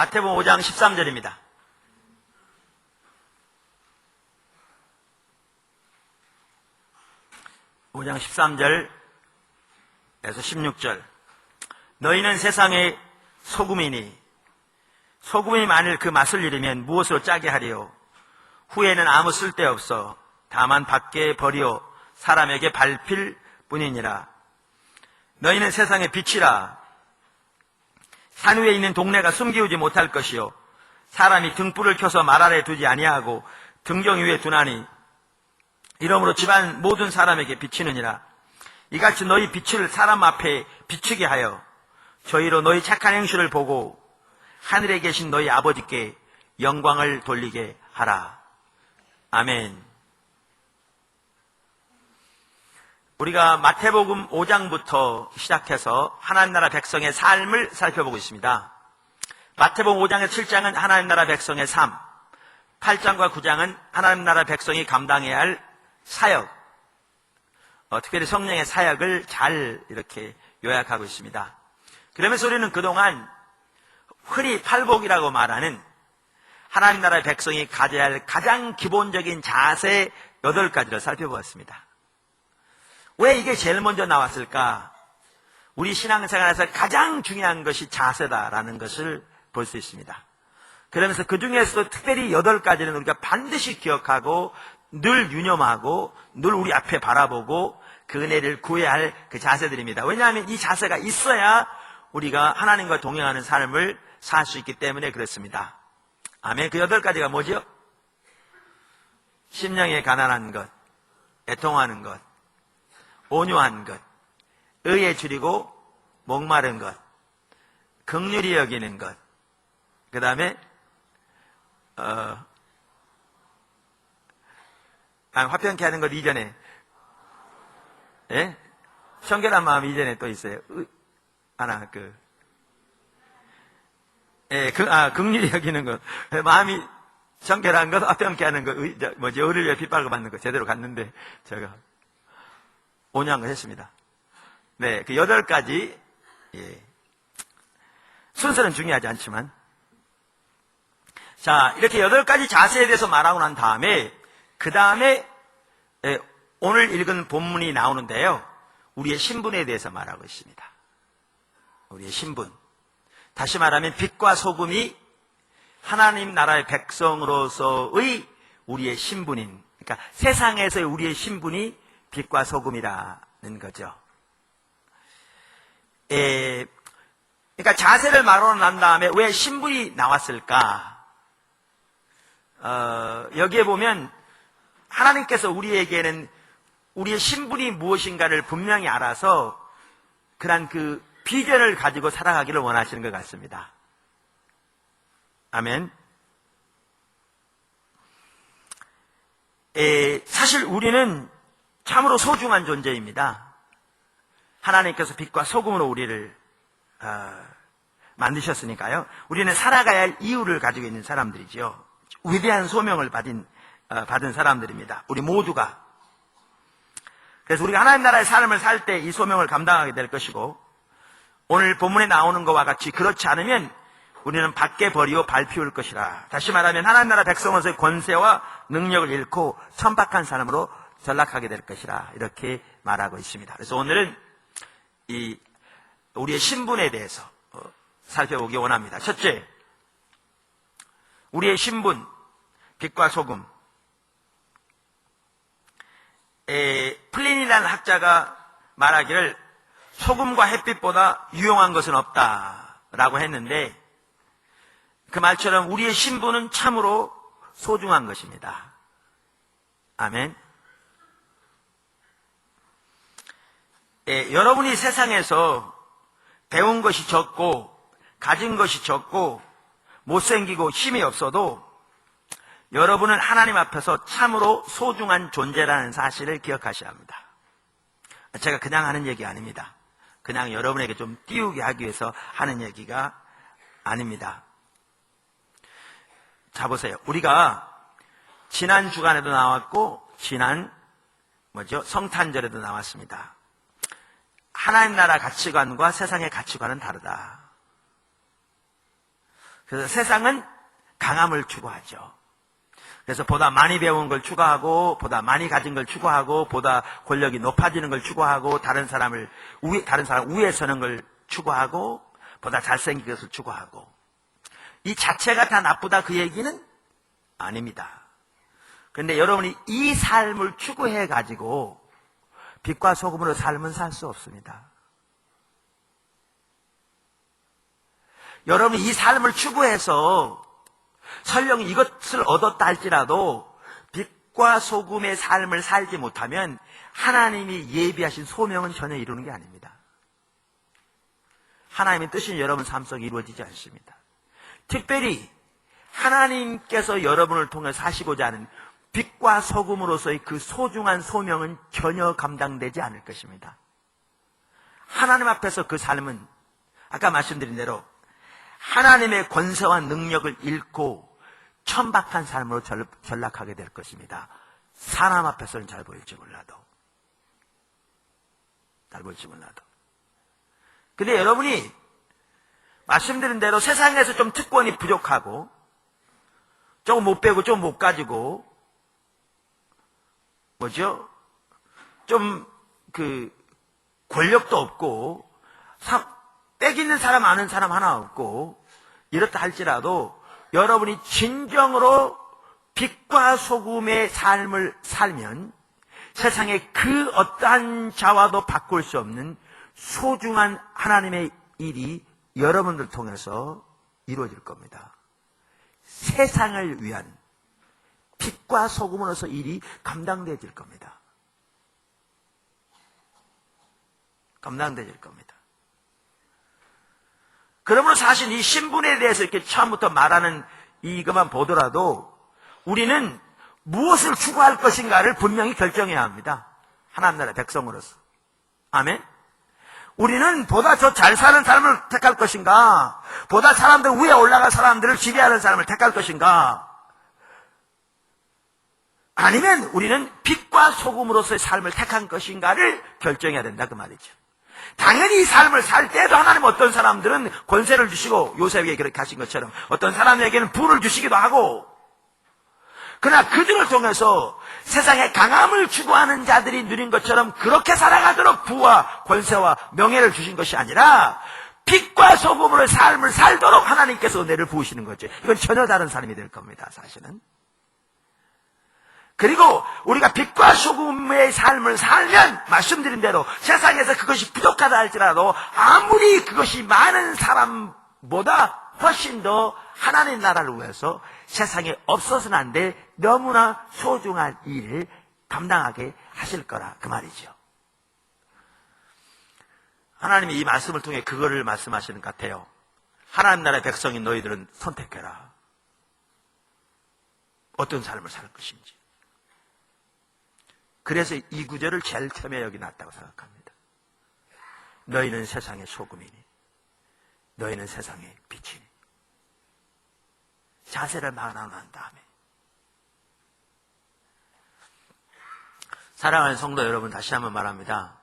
마태복음 5장 13절입니다. (5장 13절에서 16절) 너희는 세상의 소금이니 소금이 만일 그 맛을 잃으면 무엇으로 짜게 하리요? 후에는 아무 쓸데없어 다만 밖에 버리어 사람에게 밟힐 뿐이니라. 너희는 세상의 빛이라. 산 위에 있는 동네가 숨기우지 못할 것이요 사람이 등불을 켜서 말 아래 두지 아니하고 등경 위에 두나니 이러므로 집안 모든 사람에게 비치느니라. 이같이 너희 빛을 사람 앞에 비추게 하여 저희로 너희 착한 행실을 보고 하늘에 계신 너희 아버지께 영광을 돌리게 하라. 아멘. 우리가 마태복음 5장부터 시작해서 하나님 나라 백성의 삶을 살펴보고 있습니다. 마태복음 5장에서 7장은 하나님 나라 백성의 삶, 8장과 9장은 하나님 나라 백성이 감당해야 할 사역, 특별히 성령의 사역을 잘 이렇게 요약하고 있습니다. 그러면서 우리는 그동안 흔히 팔복이라고 말하는 하나님 나라의 백성이 가져야 할 가장 기본적인 자세 8가지를 살펴보았습니다. 왜 이게 제일 먼저 나왔을까? 우리 신앙생활에서 가장 중요한 것이 자세다라는 것을 볼 수 있습니다. 그러면서 그 중에서도 특별히 8가지는 우리가 반드시 기억하고 늘 유념하고 늘 우리 앞에 바라보고 그 은혜를 구해야 할 그 자세들입니다. 왜냐하면 이 자세가 있어야 우리가 하나님과 동행하는 삶을 살 수 있기 때문에 그렇습니다. 아멘. 그 8가지가 뭐죠? 심령에 가난한 것, 애통하는 것, 온유한 것, 의에 줄이고 목마른 것, 긍휼히 여기는 것, 그 다음에 화평케 하는 것 이전에, 예? 청결한 마음 이전에 또 있어요. 긍휼히 여기는 것, 마음이 청결한 것, 화평케 하는 것, 의를 위해 핏발고 받는 것, 제대로 갔는데 제가 온유한 거 했습니다. 네, 그 8가지, 예. 순서는 중요하지 않지만, 자, 이렇게 8가지 자세에 대해서 말하고 난 다음에, 그 다음에, 오늘 읽은 본문이 나오는데요. 우리의 신분에 대해서 말하고 있습니다. 우리의 신분. 다시 말하면, 빛과 소금이 하나님 나라의 백성으로서의 우리의 신분인, 그러니까 세상에서의 우리의 신분이 빛과 소금이라는 거죠. 그러니까 자세를 말하고 난 다음에 왜 신분이 나왔을까? 여기에 보면 하나님께서 우리에게는 우리의 신분이 무엇인가를 분명히 알아서 그런 그 비전을 가지고 살아가기를 원하시는 것 같습니다. 아멘. 사실 우리는 참으로 소중한 존재입니다. 하나님께서 빛과 소금으로 우리를 만드셨으니까요. 우리는 살아가야 할 이유를 가지고 있는 사람들이지요. 위대한 소명을 받은 사람들입니다. 우리 모두가. 그래서 우리가 하나님 나라의 삶을 살 때 이 소명을 감당하게 될 것이고, 오늘 본문에 나오는 것과 같이 그렇지 않으면 우리는 밖에 버리고 밟히울 것이라. 다시 말하면 하나님 나라 백성으로서의 권세와 능력을 잃고 천박한 사람으로 전락하게 될 것이라. 이렇게 말하고 있습니다. 그래서 오늘은 우리의 신분에 대해서 살펴보기 원합니다. 첫째, 우리의 신분, 빛과 소금. 플린이라는 학자가 말하기를 소금과 햇빛보다 유용한 것은 없다라고 했는데, 그 말처럼 우리의 신분은 참으로 소중한 것입니다. 아멘. 여러분이 세상에서 배운 것이 적고 가진 것이 적고 못생기고 힘이 없어도 여러분은 하나님 앞에서 참으로 소중한 존재라는 사실을 기억하셔야 합니다. 제가 그냥 하는 얘기 아닙니다. 그냥 여러분에게 좀 띄우게 하기 위해서 하는 얘기가 아닙니다. 자, 보세요. 우리가 지난 주간에도 나왔고 지난 성탄절에도 나왔습니다. 하나님 나라 가치관과 세상의 가치관은 다르다. 그래서 세상은 강함을 추구하죠. 그래서 보다 많이 배운 걸 추구하고, 보다 많이 가진 걸 추구하고, 보다 권력이 높아지는 걸 추구하고, 다른 사람 위에 서는 걸 추구하고, 보다 잘생긴 것을 추구하고. 이 자체가 다 나쁘다 그 얘기는 아닙니다. 그런데 여러분이 이 삶을 추구해 가지고 빛과 소금으로 삶은 살 수 없습니다. 여러분이 이 삶을 추구해서 설령 이것을 얻었다 할지라도 빛과 소금의 삶을 살지 못하면 하나님이 예비하신 소명은 전혀 이루는 게 아닙니다. 하나님의 뜻이 여러분 삶 속에 이루어지지 않습니다. 특별히 하나님께서 여러분을 통해 사시고자 하는 빛과 소금으로서의 그 소중한 소명은 전혀 감당되지 않을 것입니다. 하나님 앞에서 그 삶은 아까 말씀드린 대로 하나님의 권세와 능력을 잃고 천박한 삶으로 전락하게 될 것입니다. 사람 앞에서는 잘 보일지 몰라도. 근데 여러분이 말씀드린 대로 세상에서 좀 특권이 부족하고 조금 못 배우고 좀 못 가지고 좀 권력도 없고 빽 있는 사람 아는 사람 하나 없고 이렇다 할지라도 여러분이 진정으로 빛과 소금의 삶을 살면 세상의 그 어떠한 자와도 바꿀 수 없는 소중한 하나님의 일이 여러분들 통해서 이루어질 겁니다. 세상을 위한 빛과 소금으로서 일이 감당되어질 겁니다. 감당되어질 겁니다. 그러므로 사실 이 신분에 대해서 이렇게 처음부터 말하는 이것만 보더라도 우리는 무엇을 추구할 것인가를 분명히 결정해야 합니다. 하나님 나라의 백성으로서. 아멘? 우리는 보다 더 잘 사는 사람을 택할 것인가? 보다 사람들 위에 올라갈 사람들을 지배하는 사람을 택할 것인가? 아니면 우리는 빛과 소금으로서의 삶을 택한 것인가를 결정해야 된다 그 말이죠. 당연히 이 삶을 살 때도 하나님 어떤 사람들은 권세를 주시고 요셉에게 그렇게 하신 것처럼 어떤 사람에게는 부를 주시기도 하고 그러나 그들을 통해서 세상의 강함을 추구하는 자들이 누린 것처럼 그렇게 살아가도록 부와 권세와 명예를 주신 것이 아니라 빛과 소금으로의 삶을 살도록 하나님께서 은혜를 부으시는 거죠. 이건 전혀 다른 삶이 될 겁니다. 사실은. 그리고 우리가 빛과 소금의 삶을 살면 말씀드린 대로 세상에서 그것이 부족하다 할지라도 아무리 그것이 많은 사람보다 훨씬 더 하나님 나라를 위해서 세상에 없어서는 안 될 너무나 소중한 일을 감당하게 하실 거라 그 말이죠. 하나님이 이 말씀을 통해 그거를 말씀하시는 것 같아요. 하나님 나라의 백성인 너희들은 선택해라. 어떤 삶을 살 것인지. 그래서 이 구절을 제일 처음에 여기 놨다고 생각합니다. 너희는 세상의 소금이니 너희는 세상의 빛이니. 자세를 말하고 난 다음에 사랑하는 성도 여러분 다시 한번 말합니다.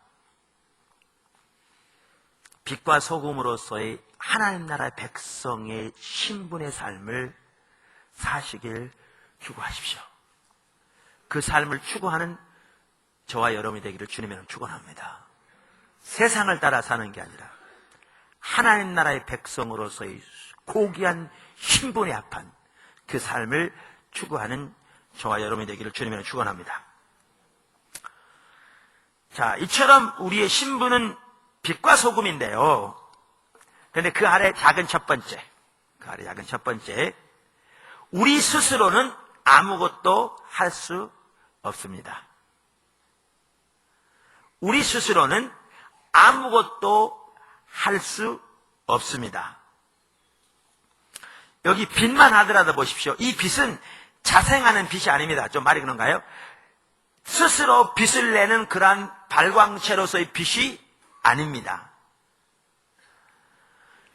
빛과 소금으로서의 하나님 나라의 백성의 신분의 삶을 사시길 추구하십시오. 그 삶을 추구하는 저와 여러분이 되기를 주님은 축원합니다. 세상을 따라 사는 게 아니라 하나님 나라의 백성으로서의 고귀한 신분에 합한 그 삶을 추구하는 저와 여러분이 되기를 주님은 축원합니다. 자, 이처럼 우리의 신분은 빛과 소금인데요. 그런데 그 아래 작은 첫 번째, 우리 스스로는 아무것도 할 수 없습니다. 우리 스스로는 아무것도 할 수 없습니다. 여기 빛만 하더라도 보십시오. 이 빛은 자생하는 빛이 아닙니다. 좀 말이 그런가요? 스스로 빛을 내는 그러한 발광체로서의 빛이 아닙니다.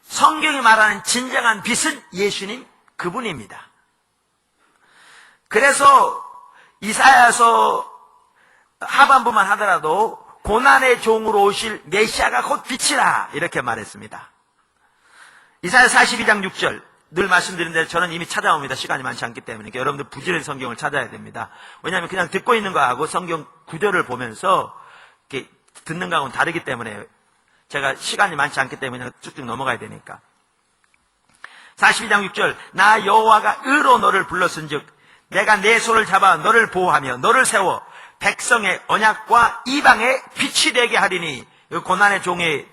성경이 말하는 진정한 빛은 예수님 그분입니다. 그래서 이사야서 하반부만 하더라도 고난의 종으로 오실 메시아가 곧 빛이라 이렇게 말했습니다. 이사야 42장 6절 늘 말씀드린 저는 이미 찾아옵니다. 시간이 많지 않기 때문에. 그러니까 여러분들 부지런히 성경을 찾아야 됩니다. 왜냐하면 그냥 듣고 있는 거하고 성경 구절을 보면서 이렇게 듣는 거하고는 다르기 때문에 제가 시간이 많지 않기 때문에 그냥 쭉쭉 넘어가야 되니까. 42장 6절 나 여호와가 의로 너를 불렀은즉 내가 내 손을 잡아 너를 보호하며 너를 세워 백성의 언약과 이방의 빛이 되게 하리니. 고난의 종에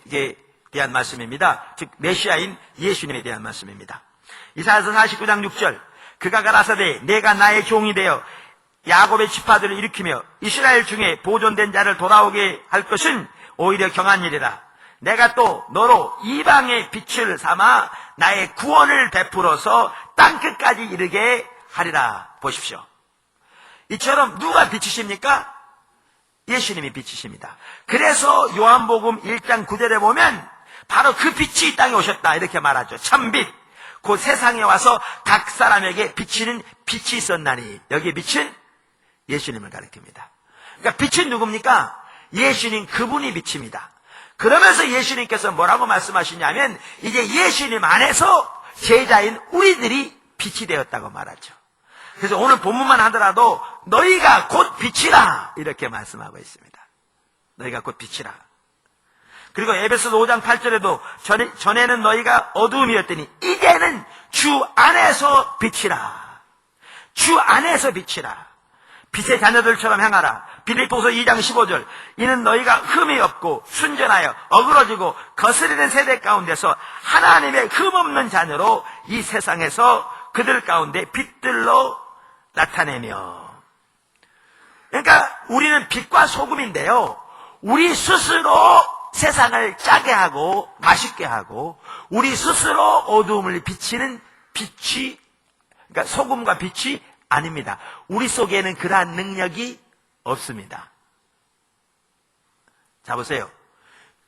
대한 말씀입니다. 즉 메시아인 예수님에 대한 말씀입니다. 이사야서 49장 6절 그가 가라사대 내가 나의 종이 되어 야곱의 지파들을 일으키며 이스라엘 중에 보존된 자를 돌아오게 할 것은 오히려 경한 일이라. 내가 또 너로 이방의 빛을 삼아 나의 구원을 베풀어서 땅끝까지 이르게 하리라. 보십시오. 이처럼 누가 빛이십니까? 예수님이 빛이십니다. 그래서 요한복음 1장 9절에 보면 바로 그 빛이 이 땅에 오셨다 이렇게 말하죠. 참빛. 그 세상에 와서 각 사람에게 비치는 빛이 있었나니. 여기에 빛은 예수님을 가리킵니다. 그러니까 빛은 누굽니까? 예수님 그분이 빛입니다. 그러면서 예수님께서 뭐라고 말씀하시냐면 이제 예수님 안에서 제자인 우리들이 빛이 되었다고 말하죠. 그래서 오늘 본문만 하더라도 너희가 곧 빛이라 이렇게 말씀하고 있습니다. 너희가 곧 빛이라. 그리고 에베소서 5장 8절에도 전에는 너희가 어두움이었더니 이제는 주 안에서 빛이라. 주 안에서 빛이라. 빛의 자녀들처럼 행하라. 빌립보서 2장 15절 이는 너희가 흠이 없고 순전하여 어그러지고 거스리는 세대 가운데서 하나님의 흠없는 자녀로 이 세상에서 그들 가운데 빛들로 나타내며. 그러니까 우리는 빛과 소금인데요, 우리 스스로 세상을 짜게 하고 맛있게 하고 우리 스스로 어두움을 비치는 빛이, 그러니까 소금과 빛이 아닙니다. 우리 속에는 그러한 능력이 없습니다. 자 보세요.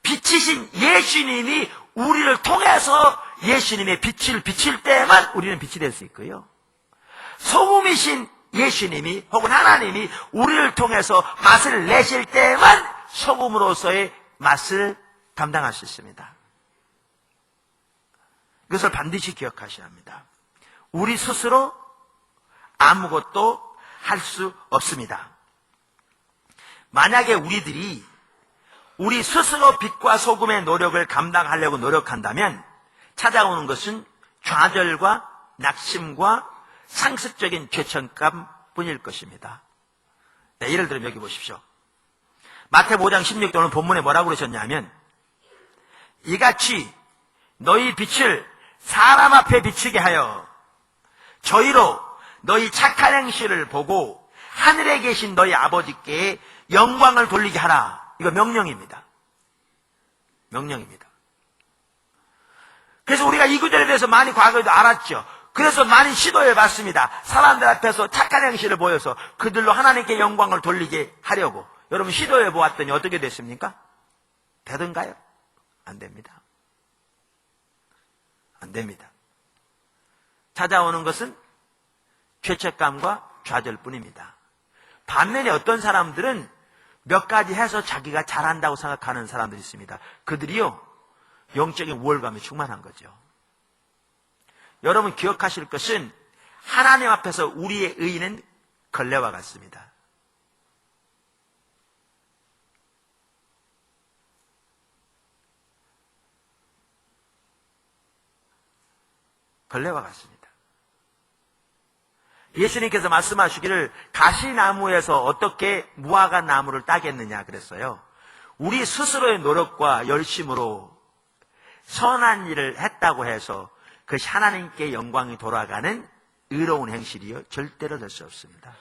빛이신 예수님이 우리를 통해서 예수님의 빛을 비칠 때만 우리는 빛이 될 수 있고요, 소금이신 예수님이 혹은 하나님이 우리를 통해서 맛을 내실 때만 소금으로서의 맛을 감당할 수 있습니다. 이것을 반드시 기억하셔야 합니다. 우리 스스로 아무것도 할 수 없습니다. 만약에 우리들이 우리 스스로 빛과 소금의 노력을 감당하려고 노력한다면 찾아오는 것은 좌절과 낙심과 상습적인 죄책감 뿐일 것입니다. 네, 예를 들면 여기 보십시오. 마태복음 5장 16절 오늘 본문에 뭐라고 그러셨냐면 이같이 너희 빛을 사람 앞에 비치게 하여 저희로 너희 착한 행실을 보고 하늘에 계신 너희 아버지께 영광을 돌리게 하라. 이거 명령입니다. 명령입니다. 그래서 우리가 이 구절에 대해서 많이 과거에도 알았죠. 그래서 많이 시도해봤습니다. 사람들 앞에서 착한 행실을 보여서 그들로 하나님께 영광을 돌리게 하려고. 여러분 시도해보았더니 어떻게 됐습니까? 되던가요? 안 됩니다. 안 됩니다. 찾아오는 것은 죄책감과 좌절뿐입니다. 반면에 어떤 사람들은 몇 가지 해서 자기가 잘한다고 생각하는 사람들이 있습니다. 그들이요, 영적인 우월감이 충만한 거죠. 여러분 기억하실 것은 하나님 앞에서 우리의 의는 걸레와 같습니다. 걸레와 같습니다. 예수님께서 말씀하시기를 가시나무에서 어떻게 무화과 나무를 따겠느냐 그랬어요. 우리 스스로의 노력과 열심으로 선한 일을 했다고 해서 그것이 하나님께 영광이 돌아가는 의로운 행실이요 절대로 될 수 없습니다.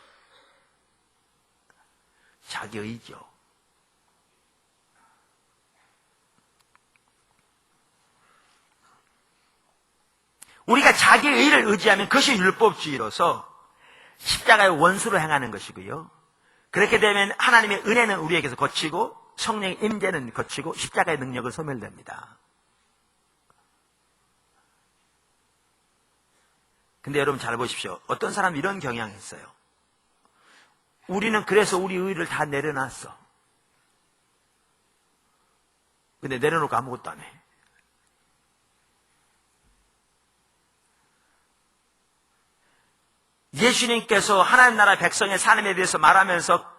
자기의죠. 우리가 자기의를 의지하면 그것이 율법주의로서 십자가의 원수로 행하는 것이고요, 그렇게 되면 하나님의 은혜는 우리에게서 거치고 성령의 임재는 거치고 십자가의 능력을 소멸됩니다. 근데 여러분 잘 보십시오. 어떤 사람이 이런 경향이 있어요. 우리는 그래서 우리 의를 다 내려놨어. 근데 내려놓고 아무것도 안 해. 예수님께서 하나님 나라 백성의 삶에 대해서 말하면서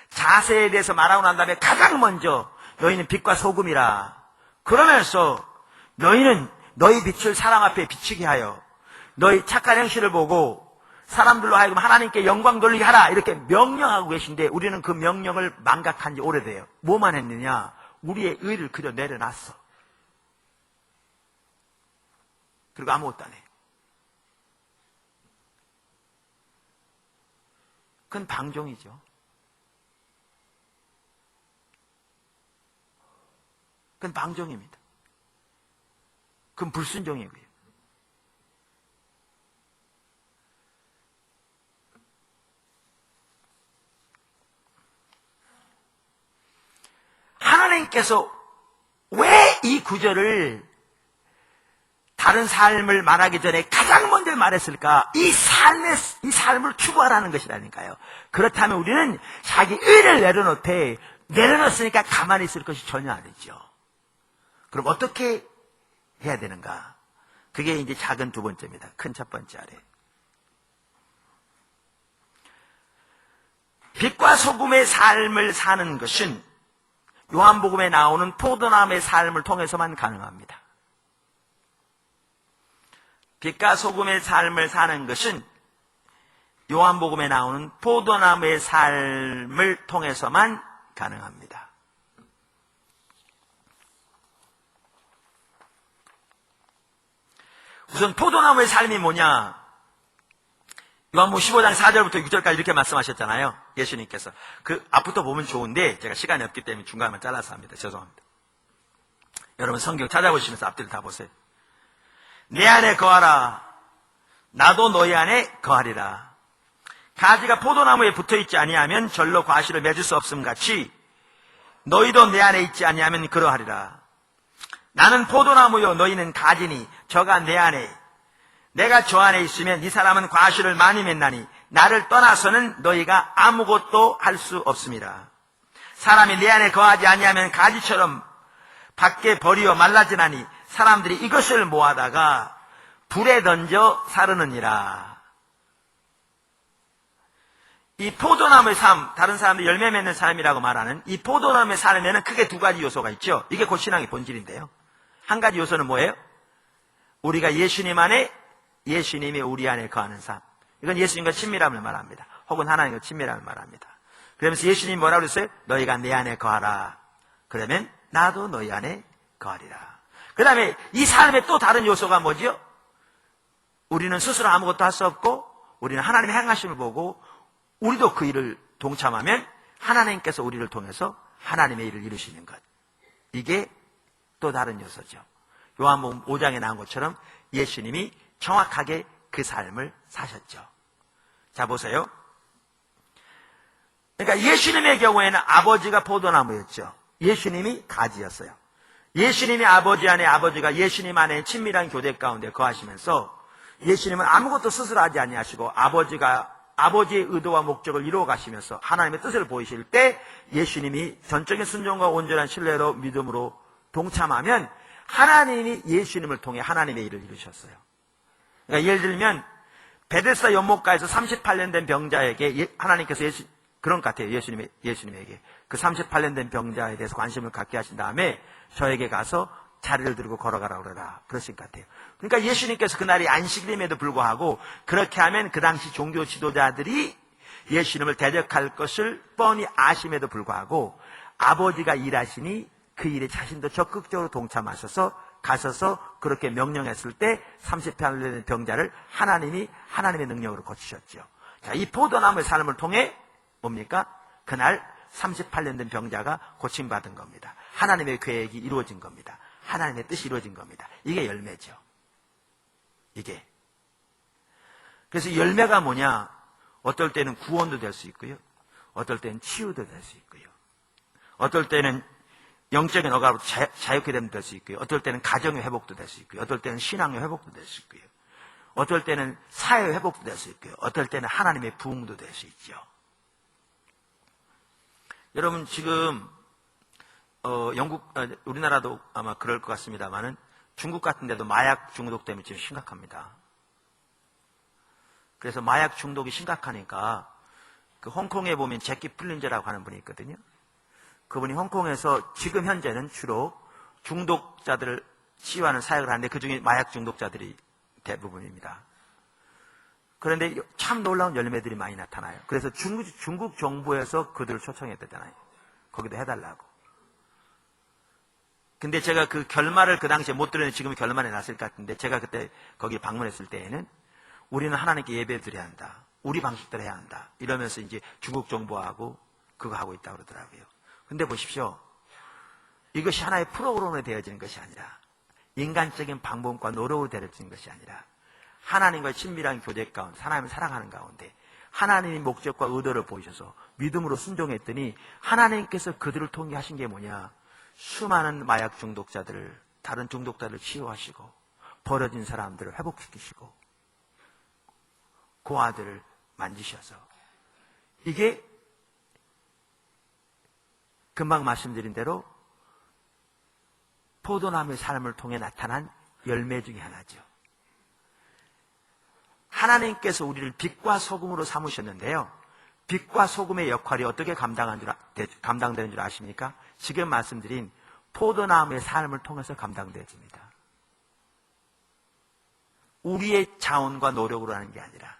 자세에 대해서 말하고 난 다음에 가장 먼저 너희는 빛과 소금이라. 그러면서 너희는 너희 빛을 사람 앞에 비추게 하여 너희 착한 행실을 보고 사람들로 하여금 하나님께 영광 돌리게 하라. 이렇게 명령하고 계신데 우리는 그 명령을 망각한 지 오래돼요. 뭐만 했느냐? 우리의 의를 그려 내려놨어. 그리고 아무것도 안 해. 그건 방종이죠. 그건 방종입니다. 그건 불순종이고요. 하나님께서 왜 이 구절을 다른 삶을 말하기 전에 가장 먼저 말했을까? 이 삶을 추구하라는 것이라니까요. 그렇다면 우리는 자기 의를 내려놓으니까 가만히 있을 것이 전혀 아니죠. 그럼 어떻게 해야 되는가? 그게 이제 작은 두 번째입니다. 큰 첫 번째 아래. 빛과 소금의 삶을 사는 것은 요한복음에 나오는 포도나무의 삶을 통해서만 가능합니다. 빛과 소금의 삶을 사는 것은 요한복음에 나오는 포도나무의 삶을 통해서만 가능합니다. 우선 포도나무의 삶이 뭐냐? 요한복음 15장 4절부터 6절까지 이렇게 말씀하셨잖아요. 예수님께서. 그 앞부터 보면 좋은데 제가 시간이 없기 때문에 중간만 잘라서 합니다. 죄송합니다. 여러분 성경 찾아보시면서 앞뒤를 다 보세요. 내 안에 거하라. 나도 너희 안에 거하리라. 가지가 포도나무에 붙어있지 아니하면 절로 과실을 맺을 수 없음 같이 너희도 내 안에 있지 아니하면 그러하리라. 나는 포도나무요 너희는 가지니 저가 내 안에 내가 저 안에 있으면 이 사람은 과실을 많이 맺나니 나를 떠나서는 너희가 아무것도 할 수 없습니다. 사람이 내 안에 거하지 아니하면 가지처럼 밖에 버리어 말라지나니 사람들이 이것을 모아다가 불에 던져 사르느니라. 이 포도나무의 삶, 다른 사람들이 열매 맺는 삶이라고 말하는 이 포도나무의 삶에는 크게 두 가지 요소가 있죠. 이게 곧 신앙의 본질인데요. 한 가지 요소는 뭐예요? 우리가 예수님 안에, 예수님이 우리 안에 거하는 삶. 이건 예수님과 친밀함을 말합니다. 혹은 하나님과 친밀함을 말합니다. 그러면서 예수님이 뭐라고 그랬어요? 너희가 내 안에 거하라. 그러면 나도 너희 안에 거하리라. 그 다음에 이 삶의 또 다른 요소가 뭐죠? 우리는 스스로 아무것도 할 수 없고 우리는 하나님의 행하심을 보고 우리도 그 일을 동참하면 하나님께서 우리를 통해서 하나님의 일을 이루시는 것. 이게 또 다른 요소죠. 요한복음 5장에 나온 것처럼 예수님이 정확하게 그 삶을 사셨죠. 자, 보세요. 그러니까 예수님의 경우에는 아버지가 포도나무였죠. 예수님이 가지였어요. 예수님이 아버지 안에, 아버지가 예수님 안에 친밀한 교대 가운데 거하시면서 예수님은 아무것도 스스로 하지 아니하시고 아버지의 의도와 목적을 이루어 가시면서 하나님의 뜻을 보이실 때 예수님이 전적인 순종과 온전한 신뢰로 믿음으로 동참하면 하나님이 예수님을 통해 하나님의 일을 이루셨어요. 그러니까 예를 들면 베데스다 연못가에서 38년 된 병자에게 하나님께서 그런 것 같아요. 예수님에게 그 38년 된 병자에 대해서 관심을 갖게 하신 다음에 저에게 가서 자리를 들고 걸어가라 그러라. 그러신 것 같아요. 그러니까 예수님께서 그날이 안식일임에도 불구하고 그렇게 하면 그 당시 종교 지도자들이 예수님을 대적할 것을 뻔히 아심에도 불구하고 아버지가 일하시니 그 일에 자신도 적극적으로 동참하셔서 가셔서 그렇게 명령했을 때 38년 병자를 하나님이 하나님의 능력으로 고치셨죠. 자, 이 포도나무의 삶을 통해 뭡니까? 그날 38년 된 병자가 고침받은 겁니다. 하나님의 계획이 이루어진 겁니다. 하나님의 뜻이 이루어진 겁니다. 이게 열매죠. 이게. 그래서 열매가 뭐냐? 어떨 때는 구원도 될 수 있고요. 어떨 때는 치유도 될 수 있고요. 어떨 때는 영적인 억압으로 자유케 되면 될 수 있고요. 어떨 때는 가정의 회복도 될 수 있고요. 어떨 때는 신앙의 회복도 될 수 있고요. 어떨 때는 사회의 회복도 될 수 있고요. 어떨 때는 하나님의 부흥도 될 수 있죠. 여러분 지금 우리나라도 아마 그럴 것 같습니다만은 중국 같은 데도 마약 중독 때문에 지금 심각합니다. 그래서 마약 중독이 심각하니까 그 홍콩에 보면 제키 플린저라고 하는 분이 있거든요. 그분이 홍콩에서 지금 현재는 주로 중독자들을 치유하는 사역을 하는데 그중에 마약 중독자들이 대부분입니다. 그런데 참 놀라운 열매들이 많이 나타나요. 그래서 중국 정부에서 그들을 초청했다잖아요. 거기도 해달라고. 근데 제가 그 결말을 그 당시에 못 들었는데 지금 결말이 났을 것 같은데 제가 그때 거기 방문했을 때에는 우리는 하나님께 예배드려야 한다. 우리 방식대로 해야 한다. 이러면서 이제 중국 정부하고 그거 하고 있다고 그러더라고요. 근데 보십시오. 이것이 하나의 프로그램으로 되어지는 것이 아니라 인간적인 방법과 노력으로 되어지는 것이 아니라 하나님과의 친밀한 교제 가운데 하나님을 사랑하는 가운데 하나님의 목적과 의도를 보이셔서 믿음으로 순종했더니 하나님께서 그들을 통해 하신 게 뭐냐. 수많은 마약 중독자들을 다른 중독자들을 치유하시고 버려진 사람들을 회복시키시고 고아들을 만지셔서 이게 금방 말씀드린 대로 포도나무의 삶을 통해 나타난 열매 중에 하나죠. 하나님께서 우리를 빛과 소금으로 삼으셨는데요. 빛과 소금의 역할이 어떻게 감당되는 줄 아십니까? 지금 말씀드린 포도나무의 삶을 통해서 감당되어집니다. 우리의 자원과 노력으로 하는 게 아니라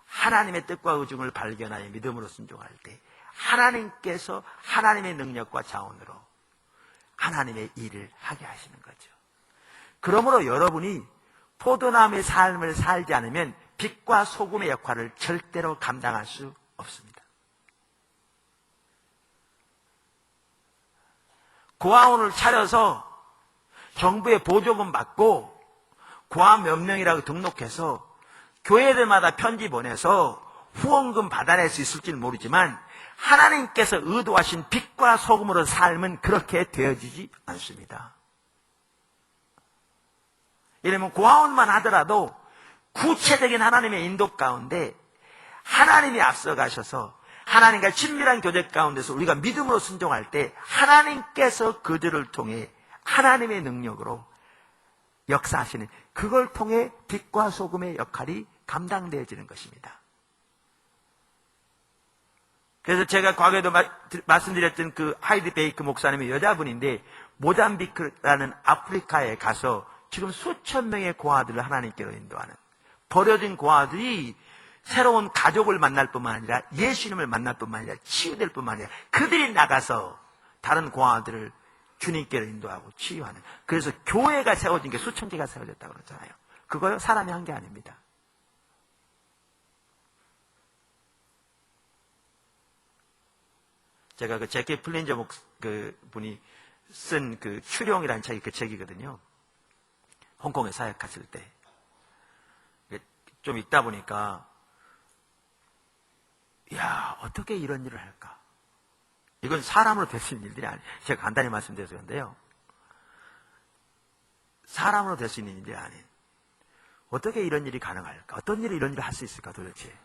하나님의 뜻과 의중을 발견하여 믿음으로 순종할 때 하나님께서 하나님의 능력과 자원으로 하나님의 일을 하게 하시는 거죠. 그러므로 여러분이 포도나무의 삶을 살지 않으면 빛과 소금의 역할을 절대로 감당할 수 없습니다. 고아원을 차려서 정부의 보조금 받고 고아 몇 명이라고 등록해서 교회들마다 편지 보내서 후원금 받아낼 수 있을지는 모르지만 하나님께서 의도하신 빛과 소금으로 삶은 그렇게 되어지지 않습니다. 이러면 고아원만 하더라도 구체적인 하나님의 인도 가운데 하나님이 앞서가셔서 하나님과 친밀한 교제 가운데서 우리가 믿음으로 순종할 때 하나님께서 그들을 통해 하나님의 능력으로 역사하시는 그걸 통해 빛과 소금의 역할이 감당되어지는 것입니다. 그래서 제가 과거에도 말씀드렸던 그 하이드 베이크 목사님의 여자분인데 모잠비크라는 아프리카에 가서 지금 수천 명의 고아들을 하나님께로 인도하는 버려진 고아들이 새로운 가족을 만날 뿐만 아니라 예수님을 만날 뿐만 아니라 치유될 뿐만 아니라 그들이 나가서 다른 고아들을 주님께로 인도하고 치유하는 그래서 교회가 세워진 게 수천 개가 세워졌다고 그러잖아요. 그거요 사람이 한 게 아닙니다. 제가 그 제키 플린저 그 분이 쓴 그 추룡이라는 책이 그 책이거든요. 홍콩에 사역했을 때. 좀 있다 보니까, 야, 어떻게 이런 일을 할까? 이건 사람으로 될 수 있는 일들이 아니에요. 제가 간단히 말씀드려서 그런데요. 사람으로 될 수 있는 일들이 아닌. 어떻게 이런 일이 가능할까? 어떤 일이 이런 일을 할 수 있을까 도대체?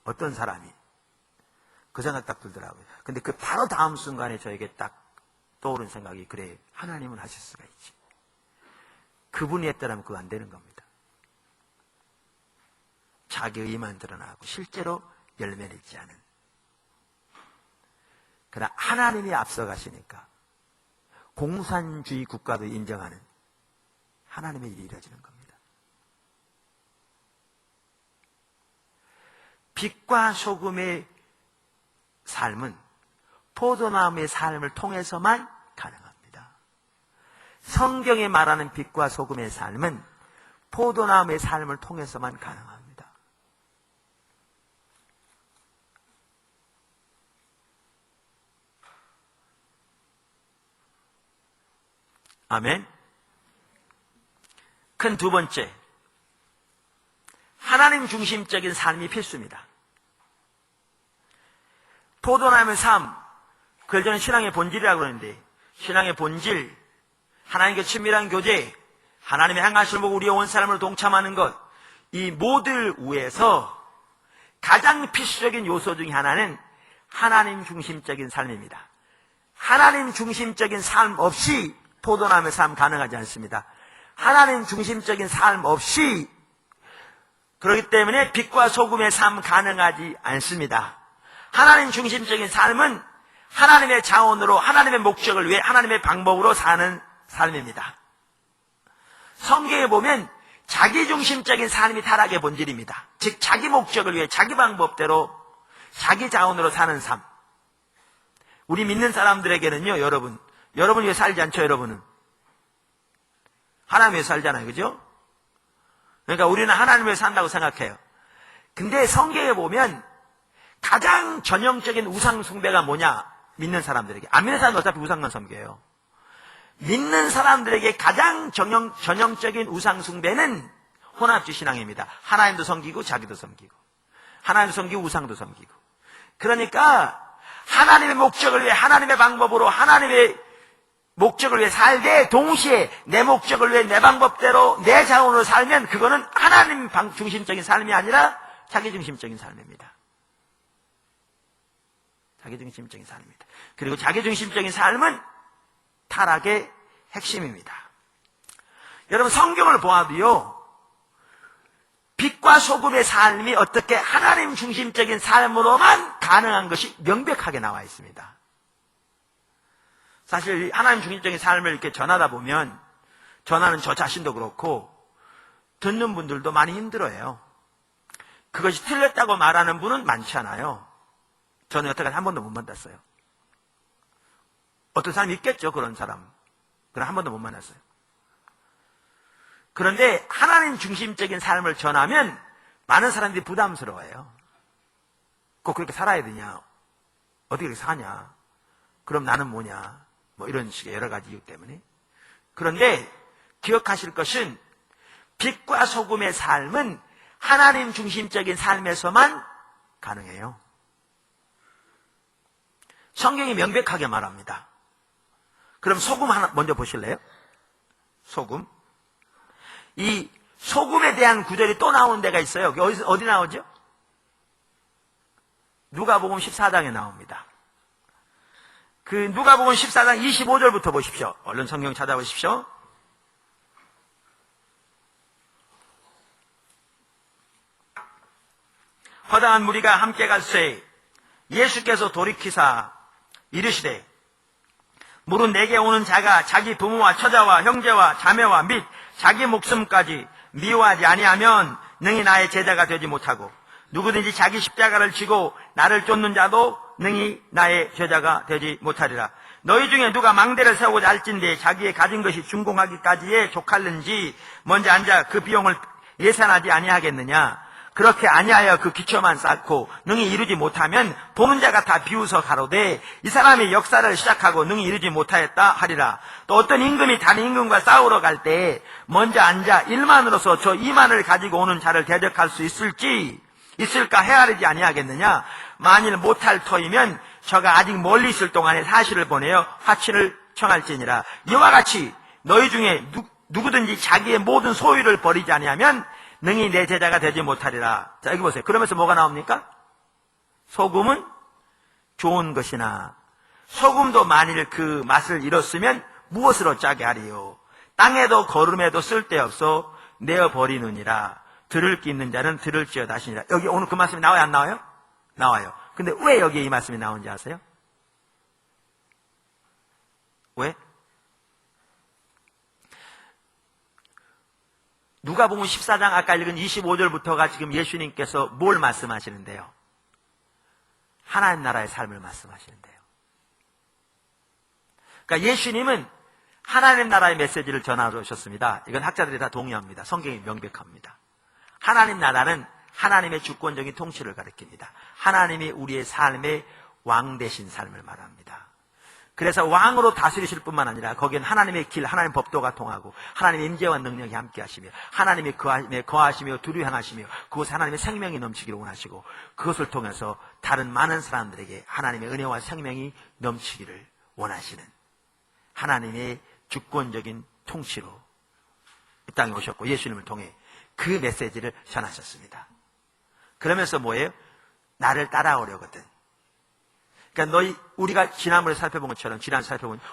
어떤 사람이? 그 생각 딱 들더라고요. 근데 그 바로 다음 순간에 저에게 딱 떠오른 생각이 그래, 하나님은 하실 수가 있지. 그분이 했다면 그거 안 되는 겁니다. 자기 의만 드러나고 실제로 열매를 맺지 않은. 그러나 하나님이 앞서가시니까 공산주의 국가도 인정하는 하나님의 일이 이루어지는 겁니다. 빛과 소금의 삶은 포도나무의 삶을 통해서만 가능합니다. 성경에 말하는 빛과 소금의 삶은 포도나무의 삶을 통해서만 가능합니다. 아멘. 큰 두 번째, 하나님 중심적인 삶이 필수입니다. 포도나무의 삶, 그걸 저는 신앙의 본질이라고 그러는데, 신앙의 본질, 하나님과 친밀한 교제, 하나님의 행하심을 보고 우리의 온 사람을 동참하는 것, 이 모든 위에서 가장 필수적인 요소 중에 하나는 하나님 중심적인 삶입니다. 하나님 중심적인 삶 없이 포도나무의 삶 가능하지 않습니다. 하나님 중심적인 삶 없이 그렇기 때문에 빛과 소금의 삶 가능하지 않습니다. 하나님 중심적인 삶은 하나님의 자원으로 하나님의 목적을 위해 하나님의 방법으로 사는 삶입니다. 성경에 보면 자기중심적인 삶이 타락의 본질입니다. 즉 자기 목적을 위해 자기 방법대로 자기 자원으로 사는 삶. 우리 믿는 사람들에게는요, 여러분 위해 살지 않죠? 여러분은 하나님 위해 살잖아요, 그죠? 그러니까 우리는 하나님 위해 산다고 생각해요. 근데 성경에 보면 가장 전형적인 우상 숭배가 뭐냐? 믿는 사람들에게. 안 믿는 사람은 어차피 우상만 섬겨요. 믿는 사람들에게 가장 전형적인 우상 숭배는 혼합주의 신앙입니다. 하나님도 섬기고 자기도 섬기고, 하나님도 섬기고 우상도 섬기고. 그러니까 하나님의 목적을 위해 하나님의 방법으로 하나님의 목적을 위해 살되 동시에 내 목적을 위해 내 방법대로 내 자원으로 살면 그거는 하나님 중심적인 삶이 아니라 자기중심적인 삶입니다. 자기중심적인 삶입니다. 그리고 자기중심적인 삶은 타락의 핵심입니다. 여러분 성경을 보아도요, 빛과 소금의 삶이 어떻게 하나님 중심적인 삶으로만 가능한 것이 명백하게 나와 있습니다. 사실 하나님 중심적인 삶을 이렇게 전하다 보면 전하는 저 자신도 그렇고 듣는 분들도 많이 힘들어해요. 그것이 틀렸다고 말하는 분은 많지 않아요. 저는 여태까지 한 번도 못 만났어요. 어떤 사람이 있겠죠, 그런 사람. 그럼 한 번도 못 만났어요. 그런데 하나님 중심적인 삶을 전하면 많은 사람들이 부담스러워해요. 꼭 그렇게 살아야 되냐? 어떻게 그렇게 사냐? 그럼 나는 뭐냐? 뭐 이런 식의 여러 가지 이유 때문에. 그런데 기억하실 것은 빛과 소금의 삶은 하나님 중심적인 삶에서만 가능해요. 성경이 명백하게 말합니다. 그럼 소금 하나 먼저 보실래요? 소금. 이 소금에 대한 구절이 또 나오는 데가 있어요. 어디 나오죠? 누가복음 14장에 나옵니다. 그 누가복음 14장 25절부터 보십시오. 얼른 성경 찾아보십시오. 허다한 무리가 함께 갈새 예수께서 돌이키사 이르시되 무릇 내게 오는 자가 자기 부모와 처자와 형제와 자매와 및 자기 목숨까지 미워하지 아니하면 능히 나의 제자가 되지 못하고 누구든지 자기 십자가를 지고 나를 쫓는 자도 능히 나의 제자가 되지 못하리라. 너희 중에 누가 망대를 세우고자 할진대 자기의 가진 것이 준공하기까지에 족할는지 먼저 앉아 그 비용을 예산하지 아니하겠느냐. 그렇게 아니하여 그 기초만 쌓고 능히 이루지 못하면 보는 자가 다 비웃어 가로되 이 사람이 역사를 시작하고 능히 이루지 못하였다 하리라. 또 어떤 임금이 다른 임금과 싸우러 갈 때 먼저 앉아 1만으로서 저 2만을 가지고 오는 자를 대적할 수 있을까 헤아리지 아니하겠느냐. 만일 못할 터이면 저가 아직 멀리 있을 동안에 사실을 보내어 화친을 청할지니라. 이와 같이 너희 중에 누구든지 자기의 모든 소유를 버리지 아니하면 능히 내 제자가 되지 못하리라. 자, 여기 보세요. 그러면서 뭐가 나옵니까? 소금은 좋은 것이나 소금도 만일 그 맛을 잃었으면 무엇으로 짜게 하리요. 땅에도 거름에도 쓸데없어 내어버리느니라. 들을 기 있는 자는 들을지어다 하시니라. 여기 오늘 그 말씀이 나와요, 안 나와요? 나와요. 근데 왜 여기에 이 말씀이 나오는지 아세요? 왜? 누가복음 14장 아까 읽은 25절부터가 지금 예수님께서 뭘 말씀하시는데요? 하나님 나라의 삶을 말씀하시는데요. 그러니까 예수님은 하나님 나라의 메시지를 전하러 오셨습니다. 이건 학자들이 다 동의합니다. 성경이 명백합니다. 하나님 나라는 하나님의 주권적인 통치를 가리킵니다. 하나님이 우리의 삶의 왕 되신 삶을 말합니다. 그래서 왕으로 다스리실 뿐만 아니라 거기엔 하나님의 길, 하나님의 법도가 통하고 하나님의 임재와 능력이 함께 하시며 하나님이 거하시며 두루 향하시며 그곳에 하나님의 생명이 넘치기를 원하시고 그것을 통해서 다른 많은 사람들에게 하나님의 은혜와 생명이 넘치기를 원하시는 하나님의 주권적인 통치로 이 땅에 오셨고 예수님을 통해 그 메시지를 전하셨습니다. 그러면서 뭐예요? 나를 따라오려거든. 그러니까 우리가 지난번에 살펴본 것처럼,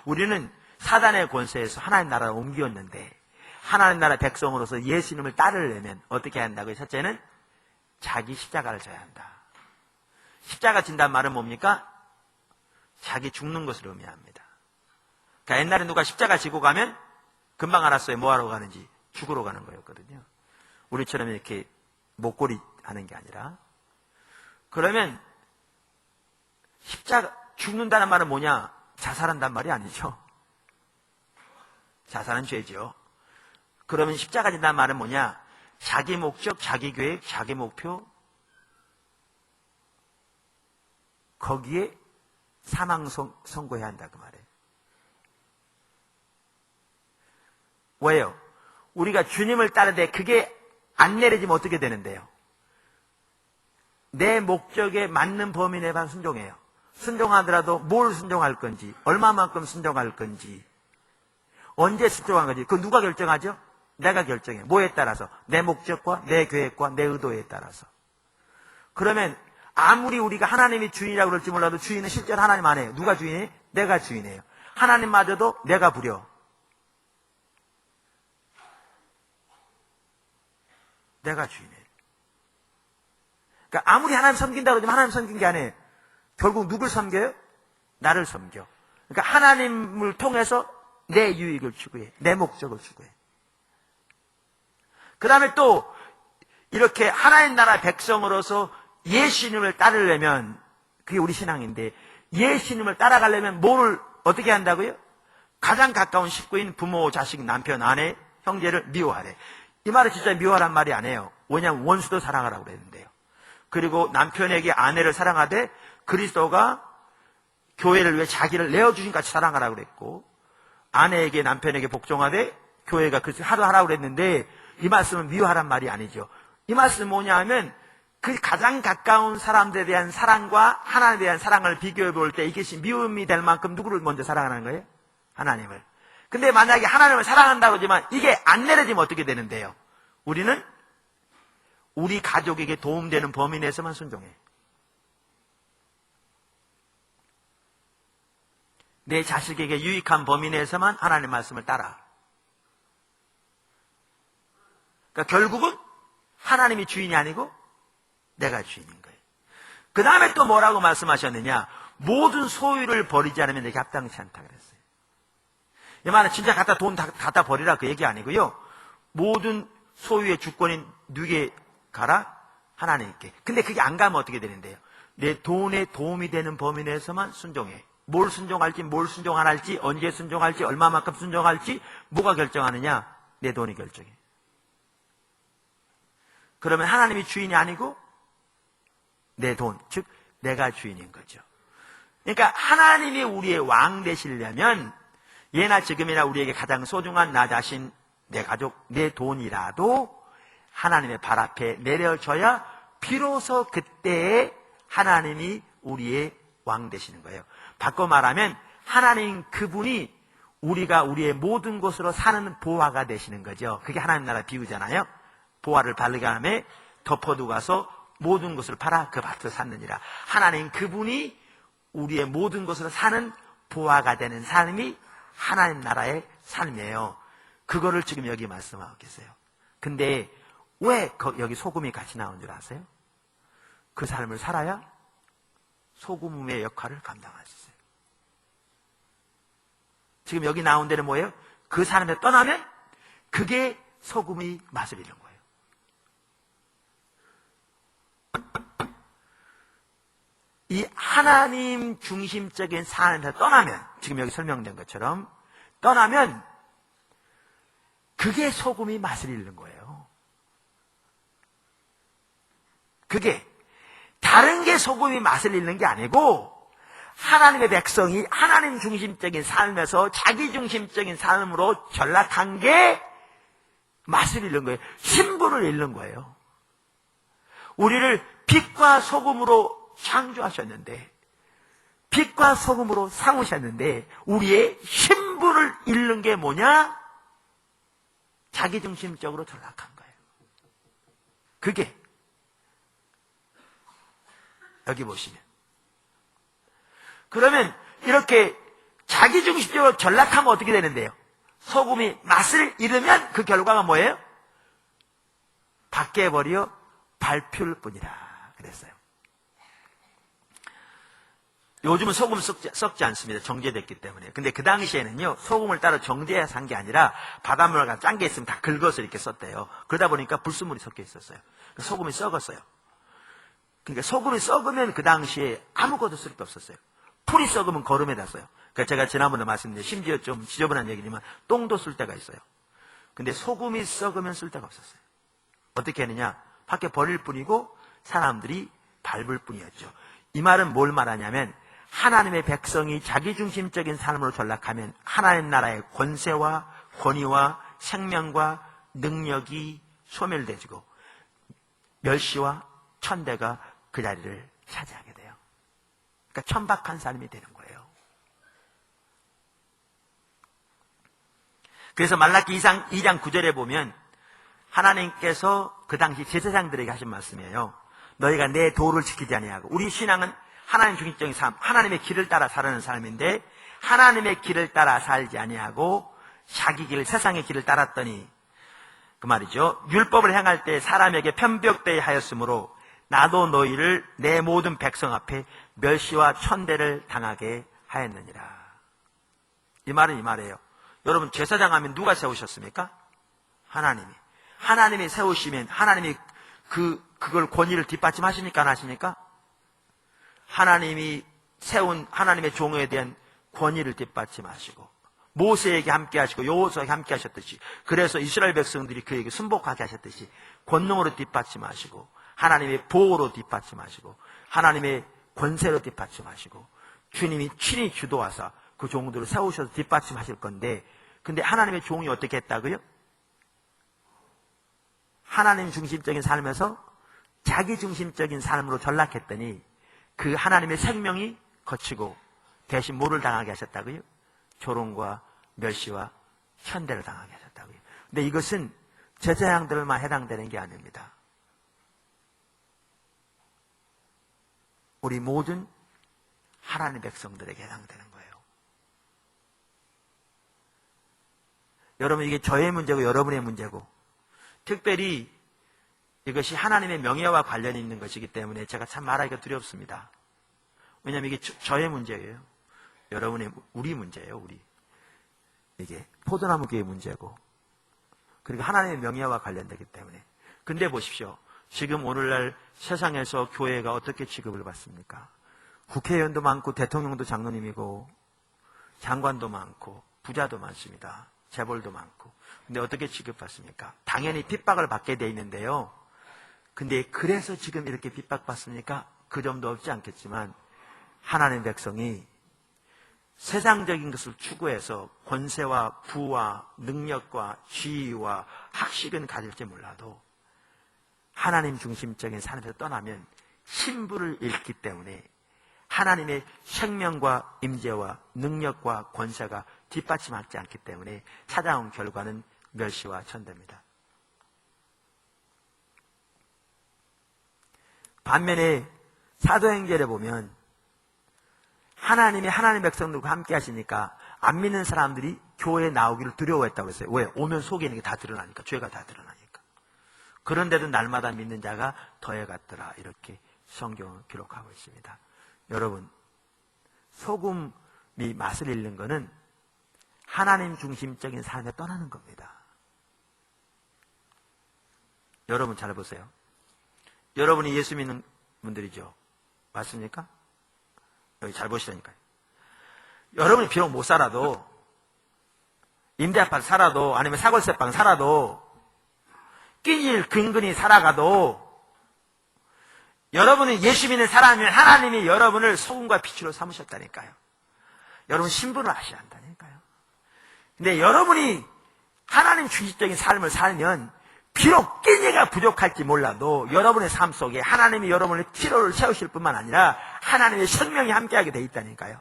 우리는 사단의 권세에서 하나님 나라로 옮겼는데, 하나님 나라 백성으로서 예수님을 따르려면 어떻게 한다고요? 첫째는 자기 십자가를 져야 한다. 십자가 진단 말은 뭡니까? 자기 죽는 것을 의미합니다. 그러니까 옛날에 누가 십자가 지고 가면 금방 알았어요. 뭐하러 가는지. 죽으러 가는 거였거든요. 우리처럼 이렇게 목걸이 하는 게 아니라. 그러면 십자가 죽는다는 말은 뭐냐? 자살한단 말이 아니죠. 자살은 죄죠. 그러면 십자가 진다는 말은 뭐냐? 자기 목적, 자기 계획, 자기 목표, 거기에 사망 선고해야 한다 그 말이에요. 왜요? 우리가 주님을 따르되 그게 안 내려지면 어떻게 되는데요? 내 목적에 맞는 범위 내만 순종해요. 순종하더라도 뭘 순종할 건지, 얼마만큼 순종할 건지, 언제 순종할 건지, 그거 누가 결정하죠? 내가 결정해. 뭐에 따라서? 내 목적과 내 계획과 내 의도에 따라서. 그러면 아무리 우리가 하나님이 주인이라고 그럴지 몰라도 주인은 실제로 하나님 안 해요. 누가 주인이에요? 내가 주인이에요. 하나님마저도 내가 부려. 내가 주인이에요. 그러니까 아무리 하나님 섬긴다고 그러지만 하나님 섬긴 게 아니에요. 결국 누굴 섬겨요? 나를 섬겨. 그러니까 하나님을 통해서 내 유익을 추구해. 내 목적을 추구해. 그 다음에 또 이렇게 하나님 나라 백성으로서 예수님을 따르려면, 그게 우리 신앙인데, 예수님을 따라가려면 뭐를 어떻게 한다고요? 가장 가까운 식구인 부모, 자식, 남편, 아내, 형제를 미워하래. 이 말은 진짜 미워하란 말이 아니에요. 왜냐하면 원수도 사랑하라고 그랬는데요. 그리고 남편에게 아내를 사랑하되 그리스도가 교회를 위해 자기를 내어주신 같이 사랑하라고 그랬고, 아내에게 남편에게 복종하되 교회가 그렇게 하라고 그랬는데, 이 말씀은 미워하란 말이 아니죠. 이 말씀은 뭐냐 하면 그 가장 가까운 사람들에 대한 사랑과 하나님에 대한 사랑을 비교해 볼 때 이것이 미움이 될 만큼 누구를 먼저 사랑하는 거예요? 하나님을. 근데 만약에 하나님을 사랑한다고 하지만 이게 안 내려지면 어떻게 되는데요? 우리는 우리 가족에게 도움되는 범위 내에서만 순종해. 내 자식에게 유익한 범위 내에서만 하나님의 말씀을 따라. 그러니까 결국은 하나님이 주인이 아니고 내가 주인인 거예요. 그 다음에 또 뭐라고 말씀하셨느냐? 모든 소유를 버리지 않으면 내게 합당치 않다 그랬어요. 이 말은 진짜 돈 갖다 버리라 그 얘기 아니고요. 모든 소유의 주권이 누구에게 가라? 하나님께. 근데 그게 안 가면 어떻게 되는데요? 내 돈에 도움이 되는 범위 내에서만 순종해. 뭘 순종할지, 뭘 순종 안 할지, 언제 순종할지, 얼마만큼 순종할지 뭐가 결정하느냐? 내 돈이 결정해. 그러면 하나님이 주인이 아니고 내 돈, 즉 내가 주인인 거죠. 그러니까 하나님이 우리의 왕 되시려면 예나 지금이나 우리에게 가장 소중한 나 자신, 내 가족, 내 돈이라도 하나님의 발 앞에 내려져야 비로소 그때에 하나님이 우리의 왕 되시는 거예요. 바꿔 말하면 하나님 그분이 우리가 우리의 모든 것으로 사는 보화가 되시는 거죠. 그게 하나님 나라 비유잖아요. 보화를 바르게 하며 덮어두고 가서 모든 것을 팔아 그 밭을 샀느니라. 하나님 그분이 우리의 모든 것으로 사는 보화가 되는 삶이 하나님 나라의 삶이에요. 그거를 지금 여기 말씀하고 계세요. 근데 왜 여기 소금이 같이 나온 줄 아세요? 그 삶을 살아야 소금의 역할을 감당할 수 있어요. 지금 여기 나온 데는 뭐예요? 그 사람에 떠나면 그게 소금의 맛을 잃는 거예요. 이 하나님 중심적인 삶에서 떠나면, 지금 여기 설명된 것처럼 떠나면 그게 소금이 맛을 잃는 거예요. 그게 다른 게 소금이 맛을 잃는 게 아니고 하나님의 백성이 하나님 중심적인 삶에서 자기 중심적인 삶으로 전락한 게 맛을 잃는 거예요. 신분을 잃는 거예요. 우리를 빛과 소금으로 창조하셨는데, 빛과 소금으로 삼으셨는데 우리의 신분을 잃는 게 뭐냐? 자기중심적으로 전락한 거예요. 그게 여기 보시면, 그러면 이렇게 자기중심적으로 전락하면 어떻게 되는데요? 소금이 맛을 잃으면 그 결과가 뭐예요? 밖에 버려 발표일 뿐이라 그랬어요. 요즘은 소금 썩지 않습니다. 정제됐기 때문에. 근데 그 당시에는요, 소금을 따로 정제해서 한 게 아니라 바닷물과 짠 게 있으면 다 긁어서 이렇게 썼대요. 그러다 보니까 불순물이 섞여 있었어요. 소금이 썩었어요. 그러니까 소금이 썩으면 그 당시에 아무것도 쓸 게 없었어요. 풀이 썩으면 거름에다 써요. 그러니까 제가 지난번에 말씀드린 심지어 좀 지저분한 얘기지만 똥도 쓸 때가 있어요. 근데 소금이 썩으면 쓸 데가 없었어요. 어떻게 했느냐? 밖에 버릴 뿐이고 사람들이 밟을 뿐이었죠. 이 말은 뭘 말하냐면 하나님의 백성이 자기중심적인 삶으로 전락하면 하나님 나라의 권세와 권위와 생명과 능력이 소멸되고 멸시와 천대가 그 자리를 차지하게 돼요. 그러니까 천박한 삶이 되는 거예요. 그래서 말라기 2장 9절에 보면 하나님께서 그 당시 제사장들에게 하신 말씀이에요. 너희가 내 도를 지키지 아니하고, 우리 신앙은 하나님 중심적인 삶, 하나님의 길을 따라 살아가는 삶인데 하나님의 길을 따라 살지 아니하고 자기 길, 세상의 길을 따랐더니 그 말이죠. 율법을 행할 때 사람에게 편벽되게 하였으므로 나도 너희를 내 모든 백성 앞에 멸시와 천대를 당하게 하였느니라. 이 말은 이 말이에요. 여러분, 제사장 하면 누가 세우셨습니까? 하나님이. 하나님이 세우시면 하나님이 그걸 권위를 뒷받침하십니까? 안 하십니까? 하나님이 세운 하나님의 종에 대한 권위를 뒷받침하시고 모세에게 함께 하시고 여호수아에게 함께 하셨듯이, 그래서 이스라엘 백성들이 그에게 순복하게 하셨듯이 권능으로 뒷받침하시고 하나님의 보호로 뒷받침하시고 하나님의 권세로 뒷받침하시고 주님이 친히 주도하사 그 종들을 세우셔서 뒷받침하실 건데, 근데 하나님의 종이 어떻게 했다고요? 하나님 중심적인 삶에서 자기 중심적인 삶으로 전락했더니 그 하나님의 생명이 거치고 대신 뭐를 당하게 하셨다고요? 조롱과 멸시와 천대를 당하게 하셨다고요. 근데 이것은 제사장들만 해당되는 게 아닙니다. 우리 모든 하나님의 백성들에게 해당되는 거예요. 여러분, 이게 저의 문제고 여러분의 문제고, 특별히 이것이 하나님의 명예와 관련이 있는 것이기 때문에 제가 참 말하기가 두렵습니다. 왜냐하면 이게 저의 문제예요. 여러분의, 우리 문제예요, 우리. 이게 포도나무 교회의 문제고, 그리고 하나님의 명예와 관련되기 때문에. 근데 보십시오. 지금 오늘날 세상에서 교회가 어떻게 취급을 받습니까? 국회의원도 많고 대통령도 장로님이고 장관도 많고 부자도 많습니다. 재벌도 많고. 근데 어떻게 취급받습니까? 당연히 핍박을 받게 돼 있는데요. 근데 그래서 지금 이렇게 핍박받습니까? 그 점도 없지 않겠지만 하나님의 백성이 세상적인 것을 추구해서 권세와 부와 능력과 지위와 학식은 가질지 몰라도 하나님 중심적인 삶에서 떠나면 신부를 잃기 때문에 하나님의 생명과 임재와 능력과 권세가 뒷받침하지 않기 때문에 찾아온 결과는 멸시와 천대입니다. 반면에 사도행전에 보면 하나님이 하나님 백성들과 함께 하시니까 안 믿는 사람들이 교회에 나오기를 두려워했다고 했어요. 왜? 오면 속에 있는 게 다 드러나니까. 죄가 다 드러나니까. 그런데도 날마다 믿는 자가 더해갔더라. 이렇게 성경을 기록하고 있습니다. 여러분, 소금이 맛을 잃는 것은 하나님 중심적인 삶에 떠나는 겁니다. 여러분 잘 보세요. 여러분이 예수 믿는 분들이죠. 맞습니까? 여기 잘 보시라니까요. 여러분이 비록 못 살아도, 임대아파트 살아도, 아니면 사골세방 살아도, 끼니를 근근히 살아가도, 여러분이 예수 믿는 사람이면 하나님이 여러분을 소금과 빛으로 삼으셨다니까요. 여러분 신분을 아셔야 한다니까요. 근데 여러분이 하나님 중심적인 삶을 살면 비록 끼니가 부족할지 몰라도 여러분의 삶 속에 하나님이 여러분의 필요를 채우실 뿐만 아니라 하나님의 생명이 함께하게 돼 있다니까요.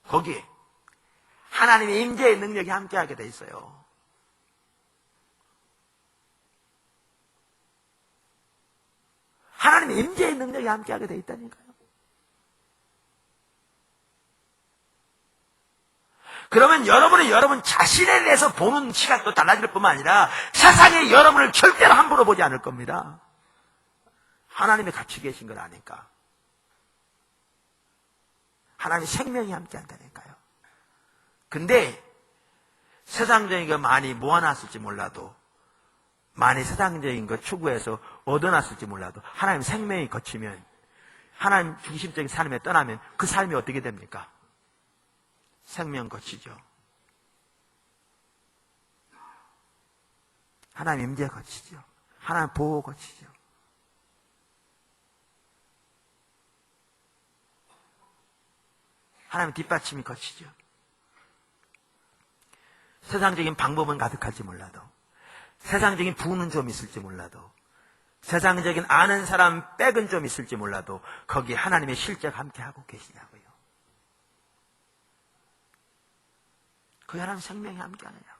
거기에 하나님의 임재의 능력이 함께하게 돼 있어요. 하나님의 임재의 능력이 함께하게 돼 있다니까요. 그러면 여러분 자신에 대해서 보는 시각도 달라질 뿐만 아니라 세상이 여러분을 절대로 함부로 보지 않을 겁니다. 하나님이 같이 계신 걸 아니까. 하나님이 생명이 함께 한다니까요. 근데 세상적인 거 많이 모아놨을지 몰라도, 많이 세상적인 거 추구해서 얻어놨을지 몰라도 하나님 생명이 거치면, 하나님 중심적인 삶에 떠나면 그 삶이 어떻게 됩니까? 생명 거치죠. 하나님 임재 거치죠. 하나님 보호 거치죠. 하나님 뒷받침이 거치죠. 세상적인 방법은 가득할지 몰라도, 세상적인 부는 좀 있을지 몰라도, 세상적인 아는 사람 백은 좀 있을지 몰라도 거기에 하나님의 실제가 함께하고 계시냐고요. 그 하나님 생명이 함께하느냐고요.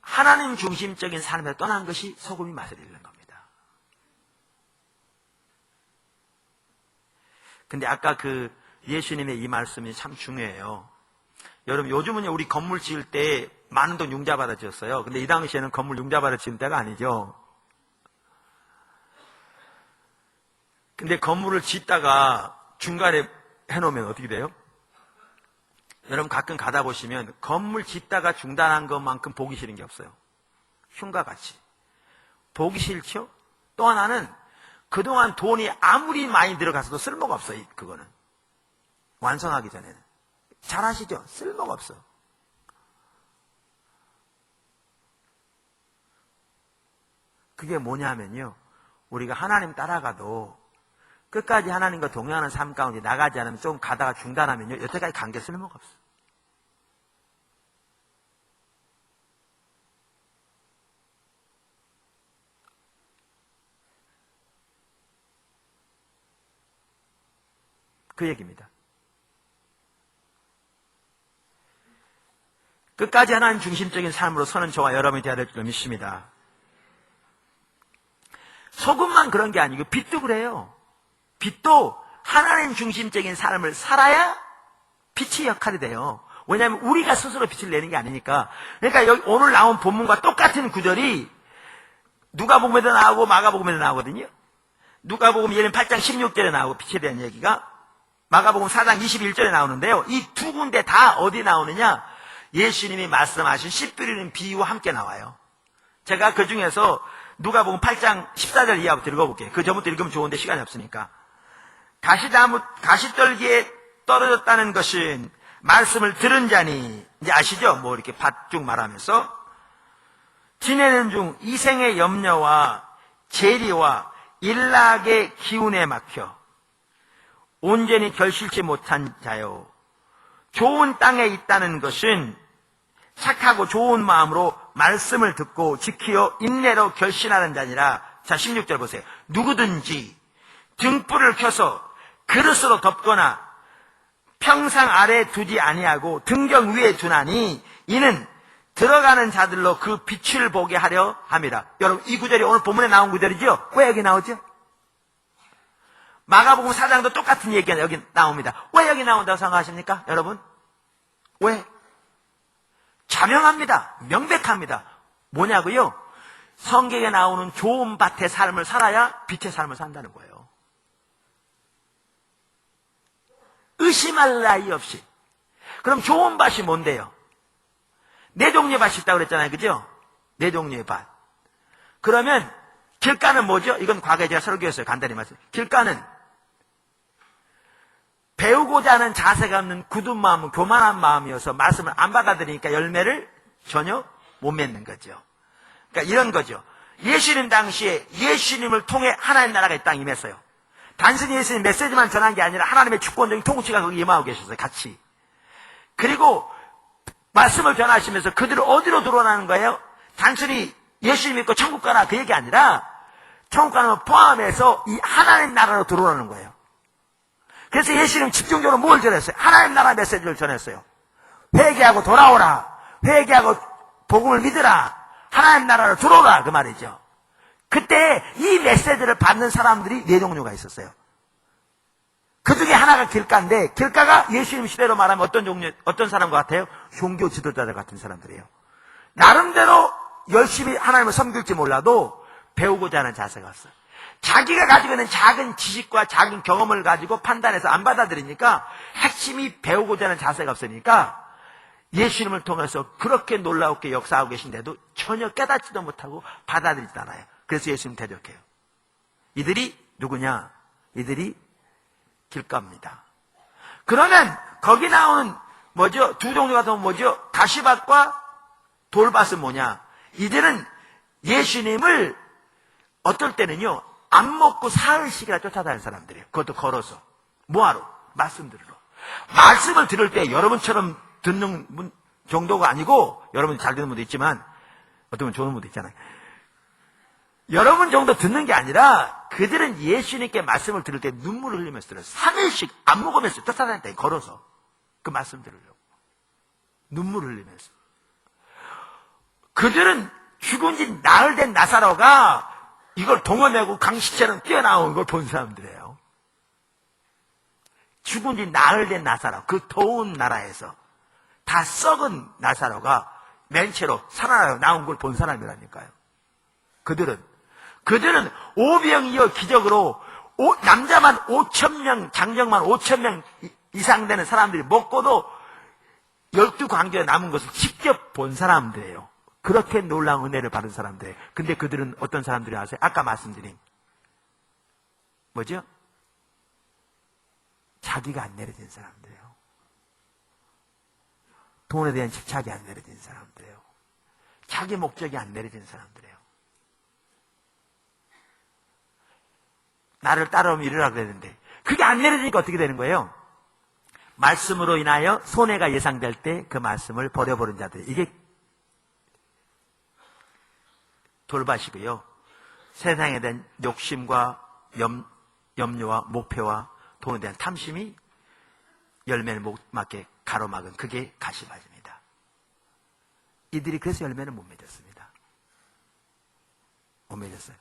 하나님 중심적인 삶에 떠난 것이 소금이 맛을 잃는 겁니다. 근데 아까 그 예수님의 이 말씀이 참 중요해요. 여러분, 요즘은 우리 건물 지을 때 많은 돈 융자받아 지었어요. 근데 이 당시에는 건물 융자받아 지은 때가 아니죠. 근데 건물을 짓다가 중간에 해놓으면 어떻게 돼요? 여러분 가끔 가다 보시면 건물 짓다가 중단한 것만큼 보기 싫은 게 없어요. 흉과 같이. 보기 싫죠? 또 하나는 그동안 돈이 아무리 많이 들어가서도 쓸모가 없어요. 그거는. 완성하기 전에는. 잘 아시죠? 쓸모가 없어. 그게 뭐냐면요, 우리가 하나님 따라가도 끝까지 하나님과 동행하는 삶 가운데 나가지 않으면, 좀 가다가 중단하면요, 여태까지 관계 쓸모가 없어. 그 얘기입니다. 끝까지 하나님 중심적인 삶으로 서는 저와 여러분이 되어야 될 줄 믿습니다. 소금만 그런 게 아니고 빛도 그래요. 빛도 하나님 중심적인 삶을 살아야 빛의 역할이 돼요. 왜냐하면 우리가 스스로 빛을 내는 게 아니니까. 그러니까 여기 오늘 나온 본문과 똑같은 구절이 누가복음에도 나오고 마가복음에도 나오거든요. 누가복음 예레미야 8장 16절에 나오고 빛에 대한 얘기가, 마가복음 4장 21절에 나오는데요. 이 두 군데 다 어디 나오느냐? 예수님이 말씀하신 씨 뿌리는 비유와 함께 나와요. 제가 그 중에서 누가복음 8장 14절 이하부터 읽어볼게요. 그 전부터 읽으면 좋은데 시간이 없으니까. 가시떨기에 떨어졌다는 것은 말씀을 들은 자니, 이제 아시죠? 뭐 이렇게 밭쭉 말하면서, 지내는 중 이생의 염려와 재리와 일락의 기운에 막혀 온전히 결실치 못한 자요, 좋은 땅에 있다는 것은 착하고 좋은 마음으로 말씀을 듣고 지키어 인내로 결신하는 자니라. 자, 16절 보세요. 누구든지 등불을 켜서 그릇으로 덮거나 평상 아래 두지 아니하고 등경 위에 두나니 이는 들어가는 자들로 그 빛을 보게 하려 함이라. 여러분, 이 구절이 오늘 본문에 나온 구절이죠? 왜 여기 나오죠? 마가복음 4장도 똑같은 얘기가 여기 나옵니다. 왜 여기 나온다고 생각하십니까? 여러분? 왜? 자명합니다. 명백합니다. 뭐냐고요? 성경에 나오는 좋은 밭의 삶을 살아야 빛의 삶을 산다는 거예요. 의심할 나위 없이. 그럼 좋은 밭이 뭔데요? 네 종류의 밭이 있다고 그랬잖아요. 그죠? 네 종류의 밭. 그러면 길가는 뭐죠? 이건 과거에 제가 설교했어요. 간단히 말씀. 길가는 배우고자 하는 자세가 없는 굳은 마음은 교만한 마음이어서 말씀을 안 받아들이니까 열매를 전혀 못 맺는 거죠. 그러니까 이런 거죠. 예수님 당시에 예수님을 통해 하나님 나라가 이 땅에 임했어요. 단순히 예수님 메시지만 전한 게 아니라 하나님의 주권적인 통치가 거기 임하고 계셨어요. 같이. 그리고 말씀을 전하시면서 그들을 어디로 들어오는 거예요? 단순히 예수님 믿고 천국 가라 그 얘기 아니라 천국 가는 걸 포함해서 이 하나님 나라로 들어오는 거예요. 그래서 예수님은 집중적으로 뭘 전했어요? 하나님 나라 메시지를 전했어요. 회개하고 돌아오라. 회개하고 복음을 믿으라. 하나님 나라로 들어오라. 그 말이죠. 그때 이 메시지를 받는 사람들이 네 종류가 있었어요. 그 중에 하나가 길가인데, 길가가 예수님 시대로 말하면 어떤 사람과 같아요? 종교 지도자들 같은 사람들이에요. 나름대로 열심히 하나님을 섬길지 몰라도 배우고자 하는 자세가 없어요. 자기가 가지고 있는 작은 지식과 작은 경험을 가지고 판단해서 안 받아들이니까 핵심이 배우고자 하는 자세가 없으니까 예수님을 통해서 그렇게 놀라웠게 역사하고 계신데도 전혀 깨닫지도 못하고 받아들이지도 않아요. 그래서 예수님 대적해요. 이들이 누구냐? 이들이 길가입니다. 그러면 거기 나오는 뭐죠? 두 종류가 더 뭐죠? 가시밭과 돌밭은 뭐냐? 이들은 예수님을 어떨 때는요, 안 먹고 사흘씩이나 쫓아다니는 사람들이에요. 그것도 걸어서. 뭐하러? 말씀 들으러. 말씀을 들을 때 여러분처럼 듣는 분 정도가 아니고, 여러분이 잘 듣는 분도 있지만, 어떤 분 좋은 분도 있잖아요. 여러분 정도 듣는 게 아니라, 그들은 예수님께 말씀을 들을 때 눈물을 흘리면서 들어요. 3일씩 안 먹으면서 쫓아다녔다, 걸어서. 그 말씀 들으려고. 눈물을 흘리면서. 그들은 죽은 지 나흘 된 나사로가 이걸 동원하고 강시처럼 뛰어나온 걸 본 사람들이에요. 죽은 지 나흘 된 나사로, 그 더운 나라에서 다 썩은 나사로가 맨체로 살아나서 나온 걸 본 사람이라니까요. 그들은 오병이어 기적으로 남자만 5,000명, 장정만 5,000명 이상 되는 사람들이 먹고도 12광주에 남은 것을 직접 본 사람들이에요. 그렇게 놀라운 은혜를 받은 사람들이에요. 근데 그들은 어떤 사람들이 아세요? 아까 말씀드린 뭐죠? 자기가 안 내려진 사람들이에요. 돈에 대한 집착이 안 내려진 사람들이에요. 자기 목적이 안 내려진 사람들이에요. 나를 따라오면 이러라 그랬는데 그게 안 내려지니까 어떻게 되는 거예요? 말씀으로 인하여 손해가 예상될 때 그 말씀을 버려버린 자들, 이게 돌밭이고요. 세상에 대한 욕심과 염려와 목표와 돈에 대한 탐심이 열매를 못 맺게 가로막은 그게 가시밭입니다. 이들이 그래서 열매를 못 맺었습니다. 못 맺었어요.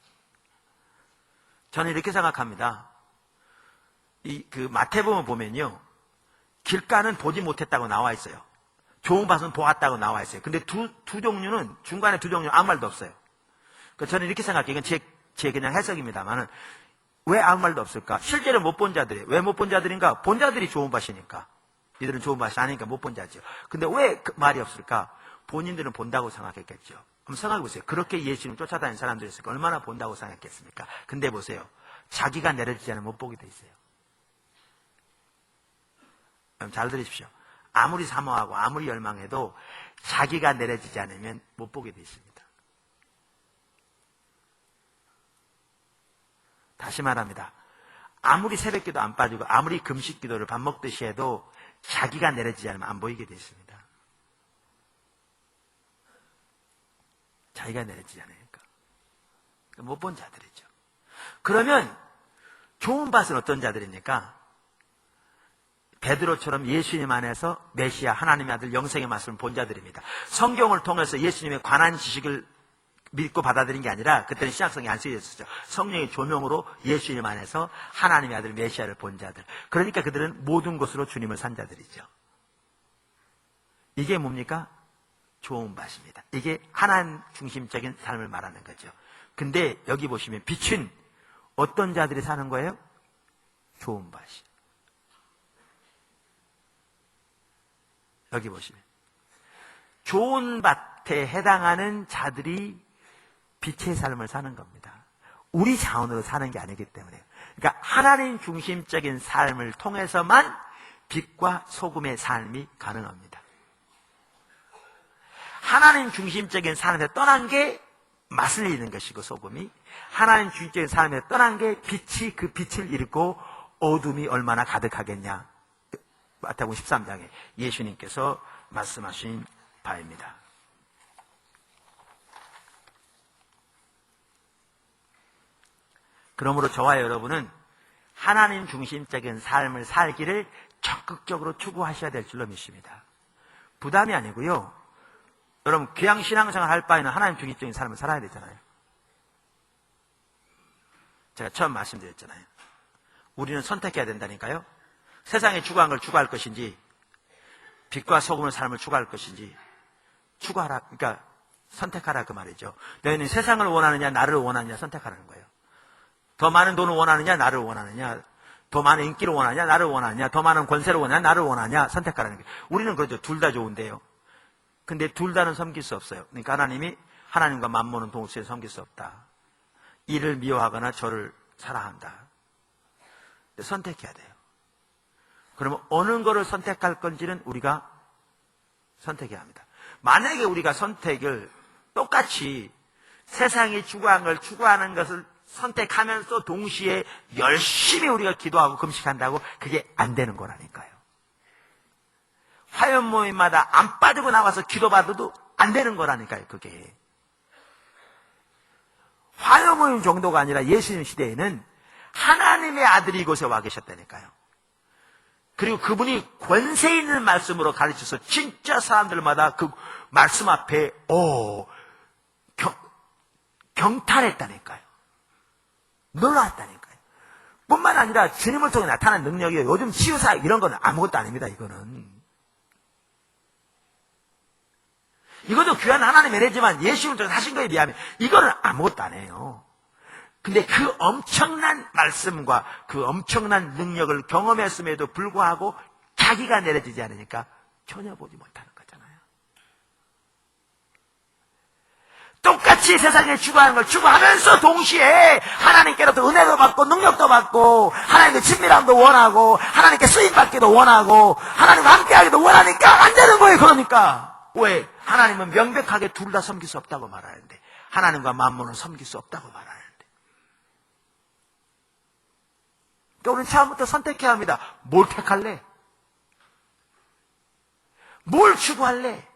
저는 이렇게 생각합니다. 그 마태복음 보면요, 길가는 보지 못했다고 나와 있어요. 좋은 밭은 보았다고 나와 있어요. 근데 두 종류는, 중간에 두 종류는 아무 말도 없어요. 저는 이렇게 생각해요. 이건 제 그냥 해석입니다만은, 왜 아무 말도 없을까? 실제로 못 본 자들이, 왜 못 본 자들인가? 본 자들이 좋은 밭이니까. 이들은 좋은 밭이 아니니까 못 본 자죠. 근데 왜 그 말이 없을까? 본인들은 본다고 생각했겠죠. 한번 생각해 보세요. 그렇게 예수님 쫓아다니는 사람들이 있으니까 얼마나 본다고 생각했습니까? 근데 보세요. 자기가 내려지지 않으면 못 보게 돼 있어요. 잘 들으십시오. 아무리 사모하고 아무리 열망해도 자기가 내려지지 않으면 못 보게 돼 있습니다. 다시 말합니다. 아무리 새벽기도 안 빠지고 아무리 금식기도를 밥 먹듯이 해도 자기가 내려지지 않으면 안 보이게 돼 있습니다. 자기가 내려지지 않으니까. 못 본 자들이죠. 그러면 좋은 밭은 어떤 자들입니까? 베드로처럼 예수님 안에서 메시아 하나님의 아들 영생의 말씀을 본 자들입니다. 성경을 통해서 예수님의 관한 지식을 믿고 받아들인 게 아니라, 그때는 신약성경이 안 쓰여 있었죠. 성령의 조명으로 예수님 안에서 하나님의 아들 메시아를 본 자들. 그러니까 그들은 모든 것으로 주님을 산 자들이죠. 이게 뭡니까? 좋은 밭입니다. 이게 하나님 중심적인 삶을 말하는 거죠. 근데 여기 보시면 빛은 어떤 자들이 사는 거예요? 좋은 밭이. 여기 보시면 좋은 밭에 해당하는 자들이 빛의 삶을 사는 겁니다. 우리 자원으로 사는 게 아니기 때문에. 그러니까 하나님 중심적인 삶을 통해서만 빛과 소금의 삶이 가능합니다. 하나님 중심적인 삶에서 떠난 게 맛을 잃는 것이고, 소금이 하나님 중심적인 삶에서 떠난 게 빛이 그 빛을 잃고 어둠이 얼마나 가득하겠냐. 마태복음 13장에 예수님께서 말씀하신 바입니다. 그러므로 저와 여러분은 하나님 중심적인 삶을 살기를 적극적으로 추구하셔야 될 줄로 믿습니다. 부담이 아니고요. 여러분, 그냥 신앙생활 할 바에는 하나님 중심적인 삶을 살아야 되잖아요. 제가 처음 말씀드렸잖아요. 우리는 선택해야 된다니까요. 세상에 추구한 걸 추구할 것인지, 빛과 소금의 삶을 추구할 것인지, 추구하라, 그러니까 선택하라 그 말이죠. 너희는 세상을 원하느냐, 나를 원하느냐 선택하라는 거예요. 더 많은 돈을 원하느냐, 나를 원하느냐, 더 많은 인기를 원하느냐, 나를 원하느냐, 더 많은 권세를 원하느냐, 나를 원하느냐 선택하라는 거예요. 우리는 그렇죠. 둘 다 좋은데요. 근데 둘 다는 섬길 수 없어요. 그러니까 하나님이 하나님과 만모는 동시에 섬길 수 없다. 이를 미워하거나 저를 사랑한다. 선택해야 돼요. 그러면 어느 거를 선택할 건지는 우리가 선택해야 합니다. 만약에 우리가 선택을 똑같이 세상이 추구한 걸 추구하는 것을 선택하면서 동시에 열심히 우리가 기도하고 금식한다고 그게 안 되는 거라니까요. 화연 모임마다 안 빠지고 나와서 기도받아도 안 되는 거라니까요. 그게 화연 모임 정도가 아니라 예수님 시대에는 하나님의 아들이 이곳에 와 계셨다니까요. 그리고 그분이 권세 있는 말씀으로 가르쳐서 진짜 사람들마다 그 말씀 앞에 경탄했다니까요. 놀랐다니까요. 뿐만 아니라 주님을 통해 나타난 능력이 요즘 치유사 이런 거는 아무것도 아닙니다. 이것도 귀한 하나님의 은혜지만 예수님을 통해 하신 거에 비하면 이거는 아무것도 아니에요. 근데 그 엄청난 말씀과 그 엄청난 능력을 경험했음에도 불구하고 자기가 내려지지 않으니까 전혀 보지 못하는 거잖아요. 똑같이 세상에 추구하는 걸 추구하면서 동시에 하나님께로부터 은혜도 받고 능력도 받고 하나님의 친밀함도 원하고 하나님께 쓰임받기도 원하고 하나님과 함께하기도 원하니까 안 되는 거예요. 그러니까 왜? 하나님은 명백하게 둘 다 섬길 수 없다고 말하는데 하나님과 만몬은 섬길 수 없다고 말하는데 그러니까 우리는 처음부터 선택해야 합니다. 뭘 택할래? 뭘 추구할래?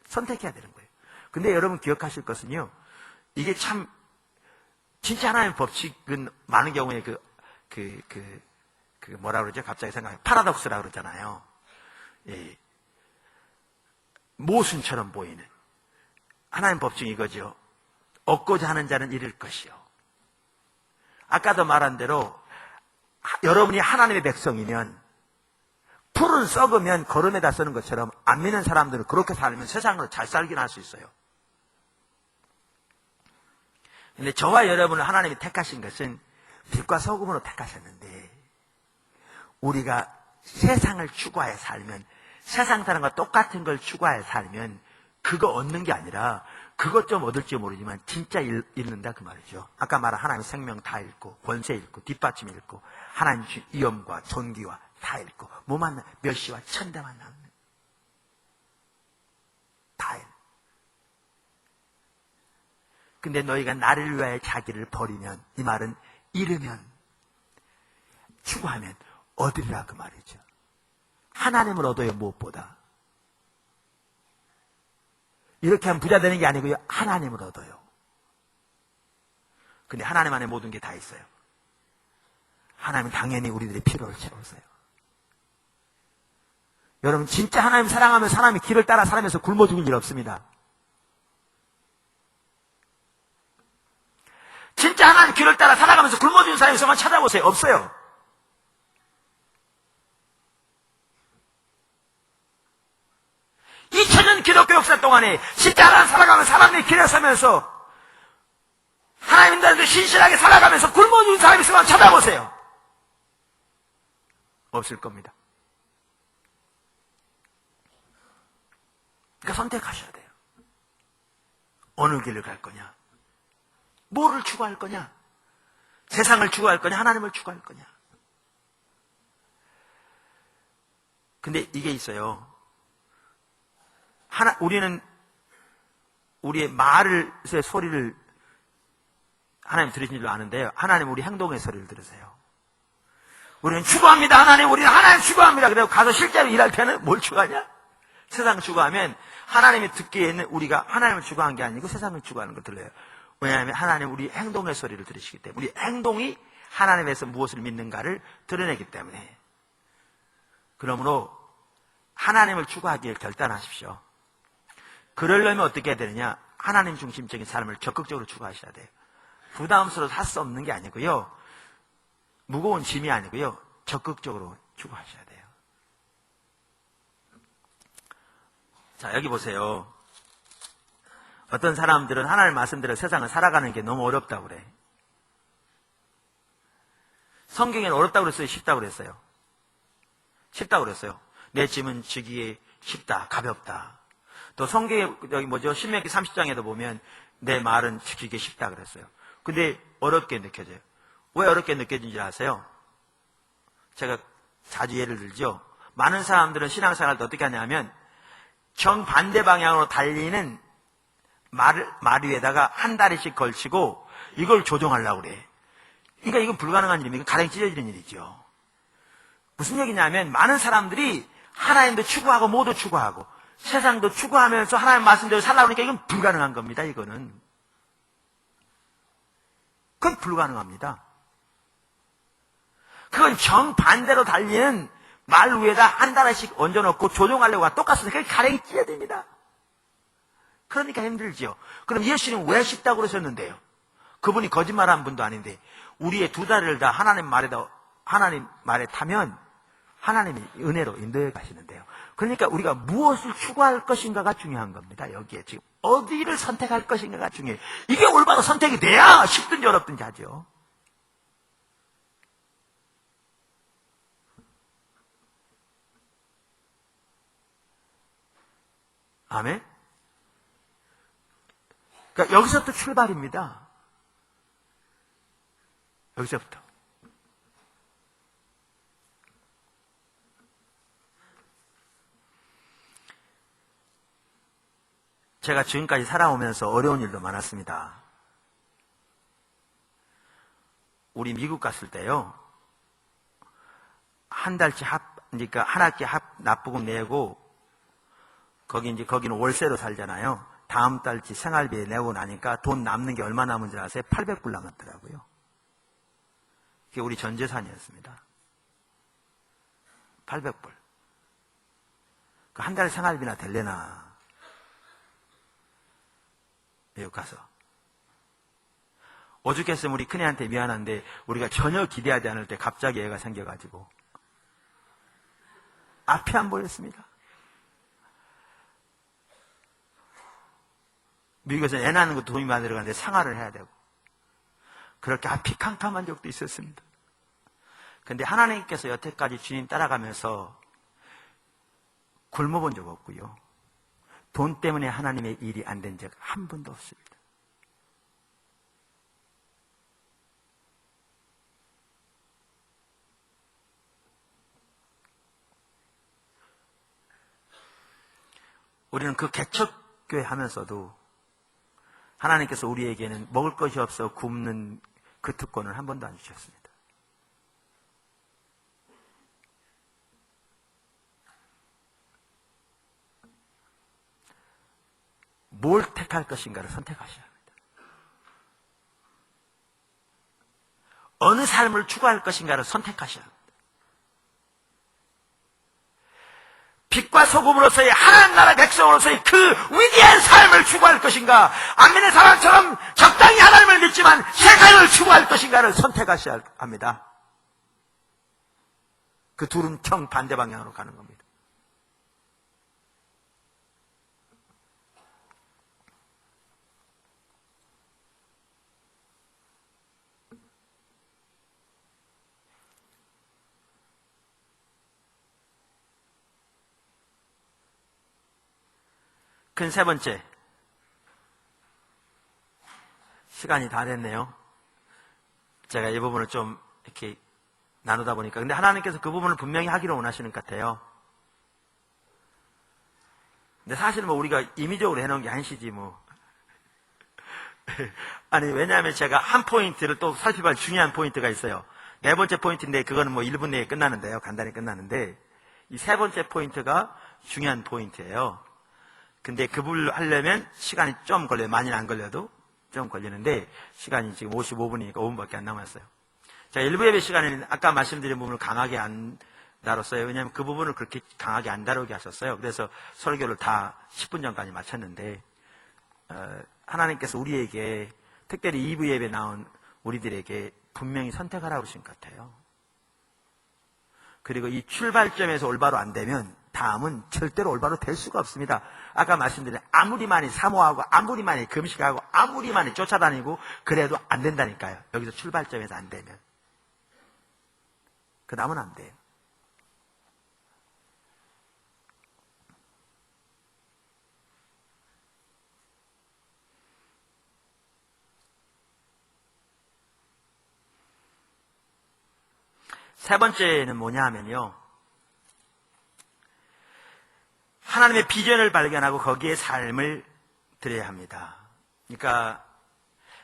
선택해야 되는 거예요. 근데 여러분 기억하실 것은요, 이게 참 진짜 하나님의 법칙은 많은 경우에 뭐라 그러죠? 갑자기 생각해. 파라독스라고 그러잖아요. 예. 모순처럼 보이는 하나님 법칙이 이거죠. 얻고자 하는 자는 잃을 것이요. 아까도 말한 대로 여러분이 하나님의 백성이면 풀은 썩으면 거름에다 쓰는 것처럼 안 믿는 사람들은 그렇게 살면 세상으로 잘 살긴 할 수 있어요. 근데 저와 여러분을 하나님이 택하신 것은 빛과 소금으로 택하셨는데 우리가 세상을 추구하여 살면 세상 사람과 똑같은 걸 추구하여 살면 그거 얻는 게 아니라 그것 좀 얻을지 모르지만 진짜 잃는다 그 말이죠. 아까 말한 하나님의 생명 다 잃고 권세 잃고 뒷받침 잃고 하나님 위엄과 존귀와 다 잃고 뭐만 멸시와 천대만 남는 다 잃. 근데 너희가 나를 위하여 자기를 버리면 이 말은 잃으면 추구하면 얻으리라 그 말이죠. 하나님을 얻어요. 무엇보다 이렇게 하면 부자 되는 게 아니고요. 하나님을 얻어요. 근데 하나님 안에 모든 게 다 있어요. 하나님은 당연히 우리들의 필요를 채우세요. 여러분 진짜 하나님 사랑하면 사람이 길을 따라 살아면서 굶어 죽을 일 없습니다. 진짜 하나님 길을 따라 살아가면서 굶어 죽는 사람이 있으면 찾아보세요. 없어요. 기독교 역사 동안에 진짜 하나님 살아가면서 사람의 길에 서면서 하나님들한테 신실하게 살아가면서 굶어 죽는 사람이 있으면 찾아보세요. 없을 겁니다. 그러니까 선택하셔야 돼요. 어느 길을 갈 거냐? 뭐를 추구할 거냐? 세상을 추구할 거냐? 하나님을 추구할 거냐? 근데 이게 있어요. 우리는 우리의 말의 소리를 하나님 들으신 줄 아는데요. 하나님 우리 행동의 소리를 들으세요. 우리는 추구합니다. 우리는 하나님 추구합니다. 그리고 가서 실제로 일할 때는 뭘 추구하냐? 세상을 추구하면 하나님이 듣기에는 우리가 하나님을 추구한 게 아니고 세상을 추구하는 걸 들려요. 왜냐하면 하나님 우리 행동의 소리를 들으시기 때문에 우리 행동이 하나님에서 무엇을 믿는가를 드러내기 때문에 그러므로 하나님을 추구하기를 결단하십시오. 그러려면 어떻게 해야 되느냐? 하나님 중심적인 삶을 적극적으로 추구하셔야 돼요. 부담스러워서 할 수 없는 게 아니고요. 무거운 짐이 아니고요. 적극적으로 추구하셔야 돼요. 자, 여기 보세요. 어떤 사람들은 하나님 말씀대로 세상을 살아가는 게 너무 어렵다고 그래. 성경에는 어렵다고 그랬어요? 쉽다고 그랬어요? 쉽다고 그랬어요. 내 짐은 지기에 쉽다, 가볍다. 또 성경에, 여기 뭐죠? 신명기 30장에도 보면 내 말은 지키기 쉽다 그랬어요. 근데 어렵게 느껴져요. 왜 어렵게 느껴지는지 아세요? 제가 자주 예를 들죠. 많은 사람들은 신앙생활을 어떻게 하냐면 정반대 방향으로 달리는 말 위에다가 한 다리씩 걸치고 이걸 조종하려고 그래. 그러니까 이건 불가능한 일입니다. 이건 가랭이 찢어지는 일이죠. 무슨 얘기냐면 많은 사람들이 하나님도 추구하고 뭐도 추구하고 세상도 추구하면서 하나님 말씀대로 살라고 하니까 이건 불가능한 겁니다. 이거는. 그건 불가능합니다. 그건 정반대로 달리는 말 위에다 한 다리씩 얹어놓고 조종하려고 하면 똑같습니다. 그게 가랭이 찢어집니다. 그러니까 힘들지요. 그럼 예수님은 왜 쉽다고 그러셨는데요? 그분이 거짓말한 분도 아닌데 우리의 두 다리를 다 하나님 말에 타면 하나님이 은혜로 인도해 가시는데요. 그러니까 우리가 무엇을 추구할 것인가가 중요한 겁니다. 여기에 지금 어디를 선택할 것인가가 중요해요. 이게 올바른 선택이 돼야 쉽든지 어렵든지 하죠. 아멘? 그러니까 여기서부터 출발입니다. 여기서부터. 제가 지금까지 살아오면서 어려운 일도 많았습니다. 우리 미국 갔을 때요. 한 달치 그러니까 한 학기 납부금 내고 거기는 월세로 살잖아요. 다음 달치 생활비 내고 나니까 돈 남는 게 얼마 남은 줄 아세요? 800불 남았더라고요. 그게 우리 전 재산이었습니다. 800불. 한 달 생활비나 될래나. 미국 가서. 오죽했으면 우리 큰애한테 미안한데 우리가 전혀 기대하지 않을 때 갑자기 애가 생겨가지고 앞이 안 보였습니다. 미국에서 애 낳는 것도 돈이 많이 들어가는데 생활을 해야 되고 그렇게 앞이 캄캄한 적도 있었습니다. 그런데 하나님께서 여태까지 주님 따라가면서 굶어본 적 없고요. 돈 때문에 하나님의 일이 안 된 적 한 번도 없습니다. 우리는 그 개척교회 하면서도 하나님께서 우리에게는 먹을 것이 없어 굶는 그 특권을 한 번도 안 주셨습니다. 뭘 택할 것인가를 선택하셔야 합니다. 어느 삶을 추구할 것인가를 선택하셔야 합니다. 빛과 소금으로서의 하나님 나라 백성으로서의 그 위대한 삶을 추구할 것인가, 안 믿는 사람처럼 적당히 하나님을 믿지만 세상을 추구할 것인가를 선택하셔야 합니다. 그 둘은 정반대 방향으로 가는 겁니다. 큰 세 번째. 시간이 다 됐네요. 제가 이 부분을 좀 이렇게 나누다 보니까. 근데 하나님께서 그 부분을 분명히 하기를 원하시는 것 같아요. 근데 사실은 뭐 우리가 임의적으로 해놓은 게 아니시지 뭐. 아니, 왜냐하면 제가 한 포인트를 또 살펴볼 중요한 포인트가 있어요. 네 번째 포인트인데 그거는 뭐 1분 내에 끝나는데요. 간단히 끝나는데 이 세 번째 포인트가 중요한 포인트예요. 근데 그 부분을 하려면 시간이 좀 걸려요. 많이는 안 걸려도 좀 걸리는데 시간이 지금 55분이니까 5분밖에 안 남았어요. 자, 일부 예배 시간에는 아까 말씀드린 부분을 강하게 안 다뤘어요. 왜냐하면 그 부분을 그렇게 강하게 안 다루게 하셨어요. 그래서 설교를 다 10분 전까지 마쳤는데 하나님께서 우리에게 특별히 2부 예배 나온 우리들에게 분명히 선택하라고 그러신 것 같아요. 그리고 이 출발점에서 올바로 안 되면 다음은 절대로 올바로 될 수가 없습니다. 아까 말씀드린 아무리 많이 사모하고 아무리 많이 금식하고 아무리 많이 쫓아다니고 그래도 안 된다니까요. 여기서 출발점에서 안 되면. 그 다음은 안 돼요. 세 번째는 뭐냐 하면요. 하나님의 비전을 발견하고 거기에 삶을 드려야 합니다. 그러니까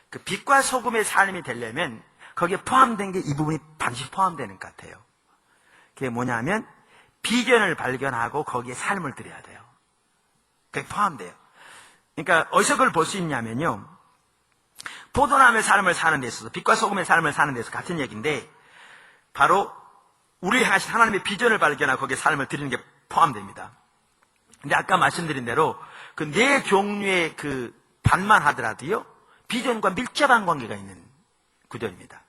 그 빛과 소금의 삶이 되려면 거기에 포함된 게 이 부분이 반드시 포함되는 것 같아요. 그게 뭐냐 하면 비전을 발견하고 거기에 삶을 드려야 돼요. 그게 포함돼요. 그러니까 어디서 그걸 볼 수 있냐면요. 포도나무의 삶을 사는 데 있어서 빛과 소금의 삶을 사는 데 있어서 같은 얘기인데 바로 우리를 향하신 하나님의 비전을 발견하고 거기에 삶을 드리는 게 포함됩니다. 근데 아까 말씀드린 대로 그 네 종류의 그 반만 하더라도요, 비전과 밀접한 관계가 있는 구절입니다.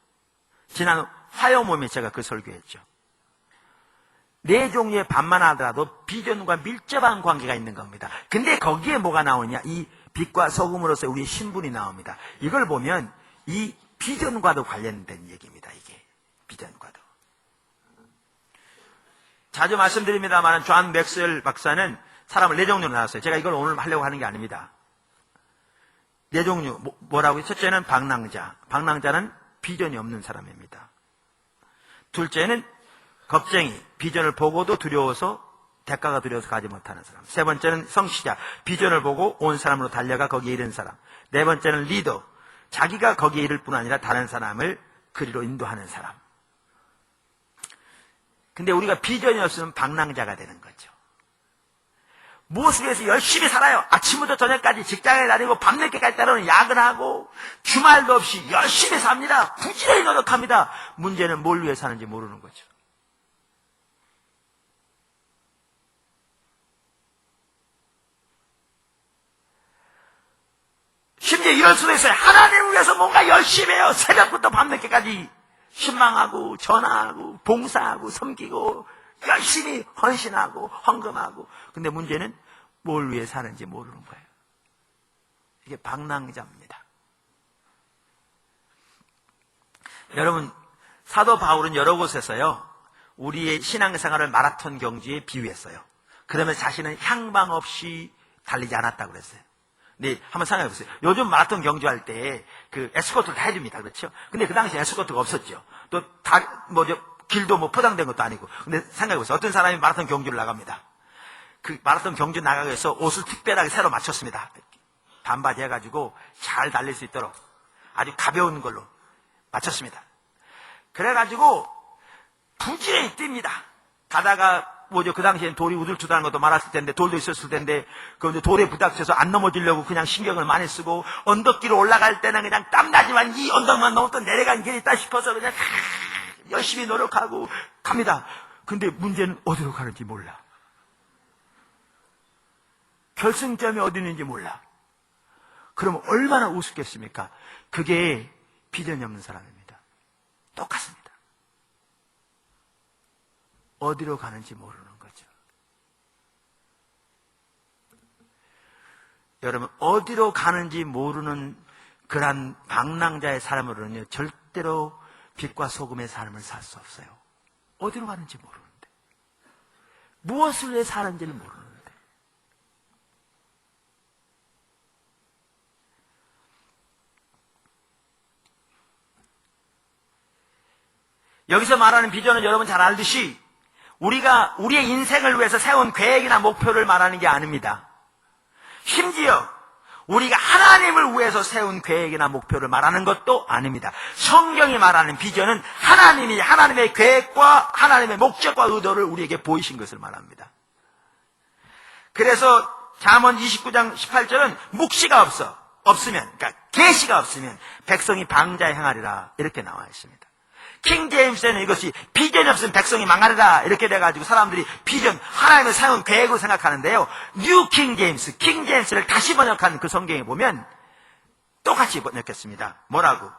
지난 화요몸에 제가 그 설교했죠. 네 종류의 반만 하더라도 비전과 밀접한 관계가 있는 겁니다. 근데 거기에 뭐가 나오냐? 이 빛과 소금으로서 우리의 신분이 나옵니다. 이걸 보면 이 비전과도 관련된 얘기입니다. 이게 비전과도. 자주 말씀드립니다만 존 맥스웰 박사는 사람을 네 종류로 나눴어요. 제가 이걸 오늘 하려고 하는 게 아닙니다. 네 종류 뭐라고요? 첫째는 방랑자. 방랑자는 비전이 없는 사람입니다. 둘째는 겁쟁이. 비전을 보고도 두려워서 대가가 두려워서 가지 못하는 사람. 세 번째는 성시자. 비전을 보고 온 사람으로 달려가 거기에 이른 사람. 네 번째는 리더. 자기가 거기에 이를 뿐 아니라 다른 사람을 그리로 인도하는 사람. 근데 우리가 비전이 없으면 방랑자가 되는 거죠. 무엇을 위해서 열심히 살아요. 아침부터 저녁까지 직장에 다니고 밤늦게까지 때로는 야근하고 주말도 없이 열심히 삽니다. 부지런히 노력합니다. 문제는 뭘 위해 사는지 모르는 거죠. 심지어 이럴 수도 있어요. 하나님을 위해서 뭔가 열심히 해요. 새벽부터 밤늦게까지 신망하고 전화하고 봉사하고 섬기고 열심히 헌신하고 헌금하고. 근데 문제는 뭘 위해 사는지 모르는 거예요. 이게 방랑자입니다. 여러분, 사도 바울은 여러 곳에서요, 우리의 신앙생활을 마라톤 경주에 비유했어요. 그러면서 자신은 향방 없이 달리지 않았다고 그랬어요. 네, 한번 생각해 보세요. 요즘 마라톤 경주할 때 그 에스코트를 다 해줍니다. 그렇죠? 근데 그 당시에 에스코트가 없었죠. 또 길도 포장된 것도 아니고. 근데 생각해 보세요. 어떤 사람이 마라톤 경주를 나갑니다. 그 마라톤 경주 나가기 위해서 옷을 특별하게 새로 맞췄습니다. 반바지 해가지고 잘 달릴 수 있도록 아주 가벼운 걸로 맞췄습니다. 그래가지고 부지런히 뜁니다. 가다가 그 당시엔 돌이 우둘투둘한 것도 많았을 텐데, 돌도 있었을 텐데, 그 돌에 부닥쳐서 안 넘어지려고 그냥 신경을 많이 쓰고, 언덕길을 올라갈 때는 그냥 땀나지만 이 언덕만 넘어 또 내려간 길이 있다 싶어서 그냥 열심히 노력하고 갑니다. 근데 문제는 어디로 가는지 몰라. 결승점이 어디 있는지 몰라. 그러면 얼마나 우습겠습니까? 그게 비전이 없는 사람입니다. 똑같습니다. 어디로 가는지 모르는 거죠. 여러분, 어디로 가는지 모르는 그런 방랑자의 삶으로는요, 절대로 빛과 소금의 삶을 살 수 없어요. 어디로 가는지 모르는데, 무엇을 위해 사는지를 모르는데. 여기서 말하는 비전은 여러분 잘 알듯이 우리가 우리의 인생을 위해서 세운 계획이나 목표를 말하는 게 아닙니다. 심지어 우리가 하나님을 위해서 세운 계획이나 목표를 말하는 것도 아닙니다. 성경이 말하는 비전은 하나님이 하나님의 계획과 하나님의 목적과 의도를 우리에게 보이신 것을 말합니다. 그래서 잠언 29장 18절은 묵시가 없으면, 그러니까 계시가 없으면 백성이 방자에 행하리라 이렇게 나와 있습니다. 킹 제임스에는 이것이 비전이 없으면 백성이 망하리라 이렇게 돼가지고 사람들이 비전, 하나님의 세운 계획으로 생각하는데요. 뉴 킹 제임스를 다시 번역한 그 성경에 보면 똑같이 번역했습니다. 뭐라고?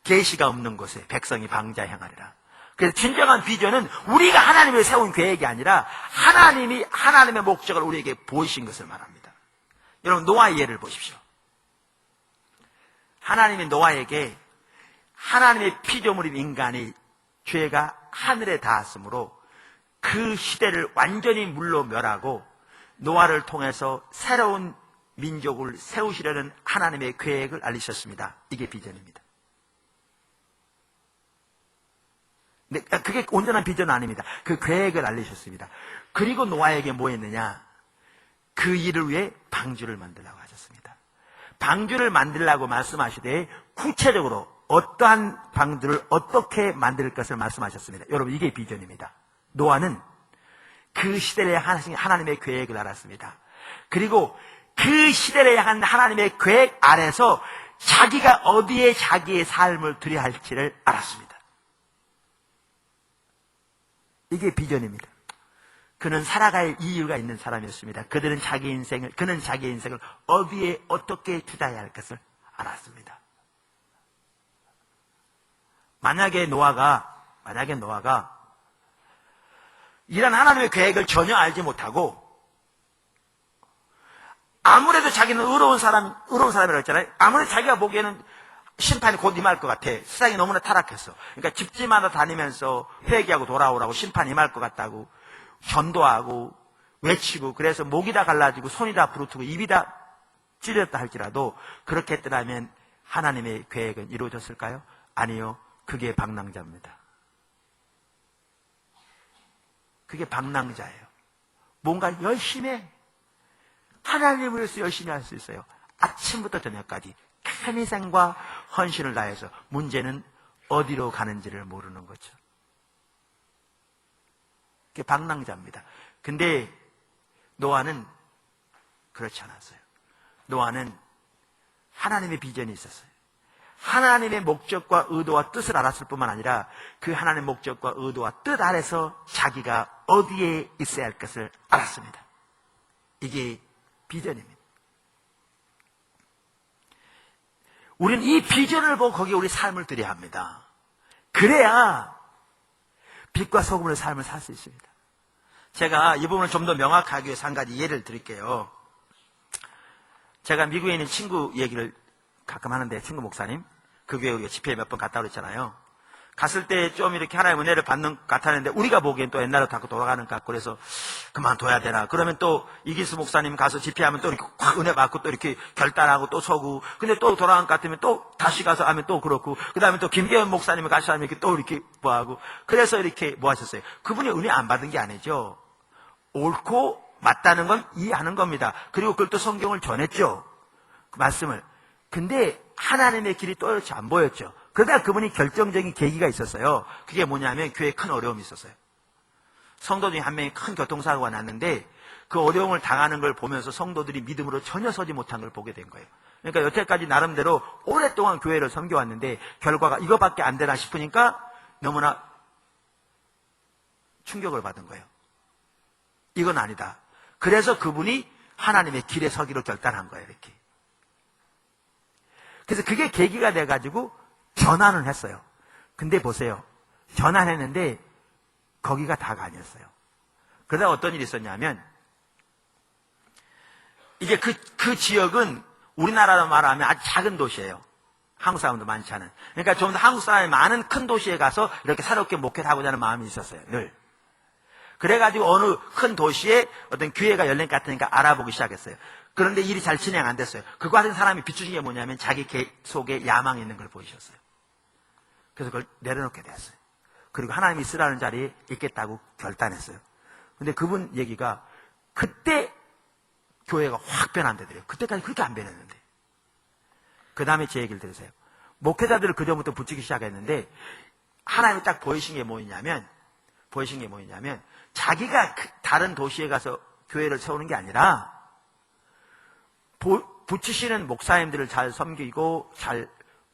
계시가 없는 곳에 백성이 방자 행하리라. 그래서 진정한 비전은 우리가 하나님을 세운 계획이 아니라 하나님이 하나님의 목적을 우리에게 보이신 것을 말합니다. 여러분, 노아의 예를 보십시오. 하나님이 노아에게 하나님의 피조물인 인간의 죄가 하늘에 닿았으므로 그 시대를 완전히 물로 멸하고 노아를 통해서 새로운 민족을 세우시려는 하나님의 계획을 알리셨습니다. 이게 비전입니다. 근데 그게 온전한 비전은 아닙니다. 그 계획을 알리셨습니다. 그리고 노아에게 뭐 했느냐? 그 일을 위해 방주를 만들라고 하셨습니다. 방주를 만들라고 말씀하시되 구체적으로 어떠한 방주를 어떻게 만들 것을 말씀하셨습니다. 여러분, 이게 비전입니다. 노아는 그 시대를 향한 하나님의 계획을 알았습니다. 그리고 그 시대를 향한 하나님의 계획 아래서 자기가 어디에 자기의 삶을 들여야 할지를 알았습니다. 이게 비전입니다. 그는 살아갈 이유가 있는 사람이었습니다. 그는 자기 인생을 어디에 어떻게 투자해야 할 것을 알았습니다. 만약에 노아가 이런 하나님의 계획을 전혀 알지 못하고 아무래도 자기는 의로운 사람이라고 했잖아요. 아무래도 자기가 보기에는 심판이 곧 임할 것 같아. 세상이 너무나 타락했어. 그러니까 집집마다 다니면서 회개하고 돌아오라고 심판이 임할 것 같다고 전도하고 외치고, 그래서 목이 다 갈라지고 손이 다 부르트고 입이 다 찢어졌다 할지라도 그렇게 했더라면 하나님의 계획은 이루어졌을까요? 아니요. 그게 방랑자입니다. 그게 방랑자예요. 뭔가 열심히 해. 하나님을 위해서 열심히 할 수 있어요. 아침부터 저녁까지 큰 희생과 헌신을 다해서. 문제는 어디로 가는지를 모르는 거죠. 그게 방랑자입니다. 근데 노아는 그렇지 않았어요. 노아는 하나님의 비전이 있었어요. 하나님의 목적과 의도와 뜻을 알았을 뿐만 아니라 그 하나님의 목적과 의도와 뜻 아래서 자기가 어디에 있어야 할 것을 알았습니다. 이게 비전입니다. 우리는 이 비전을 보고 거기에 우리 삶을 들여야 합니다. 그래야 빛과 소금의 삶을 살 수 있습니다. 제가 이 부분을 좀 더 명확하기 위해서 한 가지 예를 드릴게요. 제가 미국에 있는 친구 얘기를 가끔 하는데, 친구 목사님, 그 교회 집회에 몇 번 갔다 그랬잖아요. 갔을 때 좀 이렇게 하나님의 은혜를 받는 것 같았는데 우리가 보기엔 또 옛날로 자꾸 돌아가는 것 같고, 그래서 그만둬야 되나. 그러면 또 이기수 목사님 가서 집회하면 또 이렇게 확 은혜 받고 또 이렇게 결단하고 또 서고, 근데 또 돌아간 것 같으면 또 다시 가서 하면 또 그렇고, 그 다음에 또 김계현 목사님을 같이 하면 이렇게 또 이렇게 뭐 하고, 그래서 이렇게 뭐 하셨어요. 그분이 은혜 안 받은 게 아니죠. 옳고 맞다는 건 이해하는 겁니다. 그리고 그걸 또 성경을 전했죠. 그 말씀을. 근데 하나님의 길이 또렷이 안 보였죠. 그러다 그분이 결정적인 계기가 있었어요. 그게 뭐냐면 교회에 큰 어려움이 있었어요. 성도 중에 한 명이 큰 교통사고가 났는데 그 어려움을 당하는 걸 보면서 성도들이 믿음으로 전혀 서지 못한 걸 보게 된 거예요. 그러니까 여태까지 나름대로 오랫동안 교회를 섬겨왔는데 결과가 이거밖에 안 되나 싶으니까 너무나 충격을 받은 거예요. 이건 아니다. 그래서 그분이 하나님의 길에 서기로 결단한 거예요. 이렇게. 그래서 그게 계기가 돼가지고 전환을 했어요. 근데 보세요. 전환했는데 거기가 다가 아니었어요. 그러다 어떤 일이 있었냐면, 이제 그 지역은 우리나라로 말하면 아주 작은 도시예요. 한국 사람도 많지 않은. 그러니까 좀 더 한국 사람이 많은 큰 도시에 가서 이렇게 새롭게 목회를 하고자 하는 마음이 있었어요. 늘. 그래가지고 어느 큰 도시에 어떤 교회가 열린 것 같으니까 알아보기 시작했어요. 그런데 일이 잘 진행 안 됐어요. 그거 하는 사람이 비추신 게 뭐냐면 자기 속에 야망이 있는 걸 보이셨어요. 그래서 그걸 내려놓게 됐어요. 그리고 하나님이 쓰라는 자리에 있겠다고 결단했어요. 근데 그분 얘기가 그때 교회가 확 변한대더래요. 그때까지 그렇게 안 변했는데. 그 다음에 제 얘기를 들으세요. 목회자들을 그전부터 붙이기 시작했는데 하나님이 딱 보이신 게 뭐였냐면 자기가 다른 도시에 가서 교회를 세우는 게 아니라 붙이시는 목사님들을 잘 섬기고 잘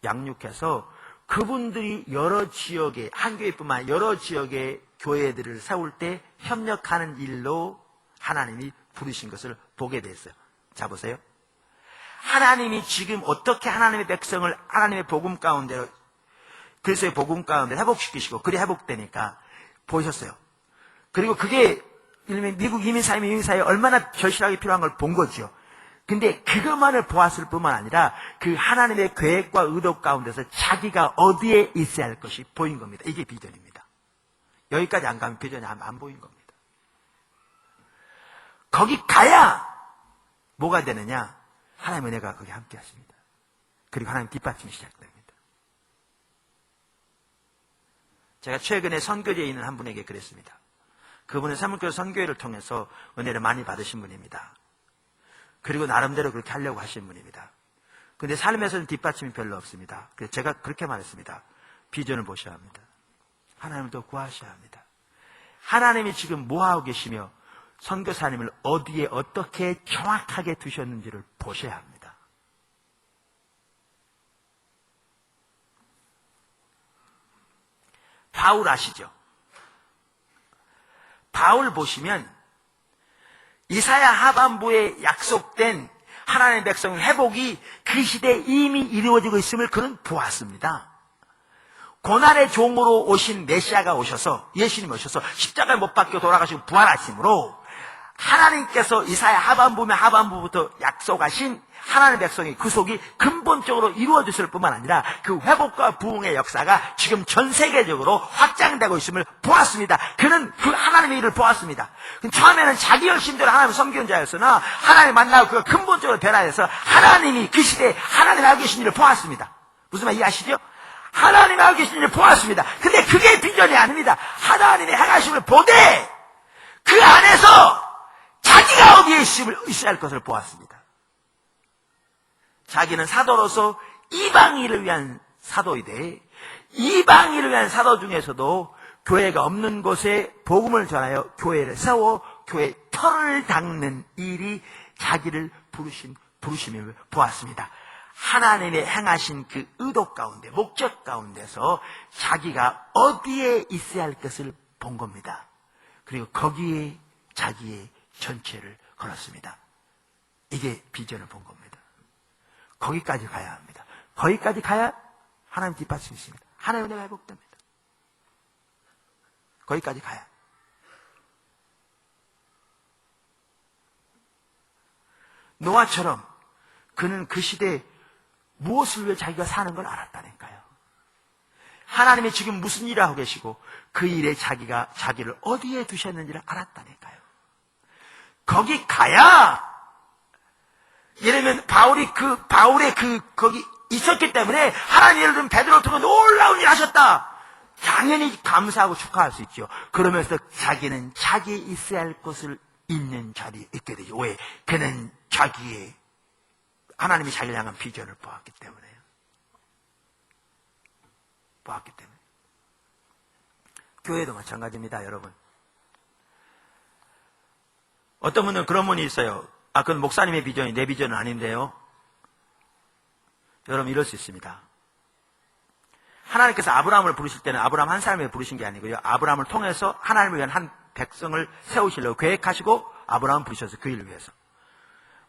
양육해서 그분들이 여러 지역에, 한 교회뿐만 아니라 여러 지역의 교회들을 세울 때 협력하는 일로 하나님이 부르신 것을 보게 됐어요. 자, 보세요. 하나님이 지금 어떻게 하나님의 백성을 하나님의 복음 가운데 그리스도의 복음 가운데 회복시키시고 그리 회복되니까 보셨어요. 그리고 그게 미국 이민사회 얼마나 절실하게 필요한 걸 본 거죠. 근데 그것만을 보았을 뿐만 아니라 그 하나님의 계획과 의도 가운데서 자기가 어디에 있어야 할 것이 보인 겁니다. 이게 비전입니다. 여기까지 안 가면 비전이 안 보인 겁니다. 거기 가야 뭐가 되느냐? 하나님의 은혜가 거기 함께 하십니다. 그리고 하나님 뒷받침이 시작됩니다. 제가 최근에 선교지에 있는 한 분에게 그랬습니다. 그분은 사무교회 선교회를 통해서 은혜를 많이 받으신 분입니다. 그리고 나름대로 그렇게 하려고 하신 분입니다. 근데 삶에서는 뒷받침이 별로 없습니다. 그래서 제가 그렇게 말했습니다. 비전을 보셔야 합니다. 하나님을 더 구하셔야 합니다. 하나님이 지금 뭐하고 계시며 선교사님을 어디에 어떻게 정확하게 두셨는지를 보셔야 합니다. 바울 아시죠? 바울 보시면 이사야 하반부에 약속된 하나님의 백성의 회복이 그 시대에 이미 이루어지고 있음을 그는 보았습니다. 고난의 종으로 오신 메시아가 오셔서, 예수님이 오셔서 십자가에 못 박혀 돌아가시고 부활하심으로 하나님께서 이사야 하반부부터 약속하신 하나님의 백성의 구속이 근본적으로 이루어졌을 뿐만 아니라 그 회복과 부흥의 역사가 지금 전 세계적으로 확장되고 있음을 보았습니다. 그는 그 하나님의 일을 보았습니다. 처음에는 자기 열심대로 하나님을 섬기는 자였으나 하나님 만나고 그가 근본적으로 변화해서 하나님이 그 시대에 하나님이 하고 계신 일을 보았습니다. 무슨 말 이해하시죠? 하나님이 하고 계신 일을 보았습니다. 근데 그게 비전이 아닙니다. 하나님의 행하심을 보되 그 안에서 자기가 어디에 있어야 할 것을 보았습니다. 자기는 사도로서 이방인을 위한 사도이되 이방인을 위한 사도 중에서도 교회가 없는 곳에 복음을 전하여 교회를 세워 교회의 털을 닦는 일이 자기를 부르심을 보았습니다. 하나님의 행하신 그 의도 가운데, 목적 가운데서 자기가 어디에 있어야 할 것을 본 겁니다. 그리고 거기에 자기의 전체를 걸었습니다. 이게 비전을 본 겁니다. 거기까지 가야 합니다. 거기까지 가야 하나님 뒷받침이 있습니다. 하나님의 은혜가 회복됩니다. 거기까지 가야. 노아처럼 그는 그 시대에 무엇을 위해 자기가 사는 걸 알았다니까요. 하나님이 지금 무슨 일을 하고 계시고 그 일에 자기를 어디에 두셨는지를 알았다니까요. 거기 가야, 예를 들면 바울의 거기 있었기 때문에 하나님 예를 들면 베드로를 통해 놀라운 일 하셨다. 당연히 감사하고 축하할 수 있죠. 그러면서 자기는 자기 있어야 할 곳을 있는 자리에 있게 되죠. 왜? 그는 자기의 하나님이 자기를 향한 비전을 보았기 때문에요. 보았기 때문에. 교회도 마찬가지입니다, 여러분. 어떤 분은 그런 분이 있어요. 그건 목사님의 비전이 내 비전은 아닌데요. 여러분 이럴 수 있습니다. 하나님께서 아브라함을 부르실 때는 아브라함 한 사람을 부르신 게 아니고요. 아브라함을 통해서 하나님을 위한 한 백성을 세우시려고 계획하시고 아브라함을 부르셔서 그 일을 위해서.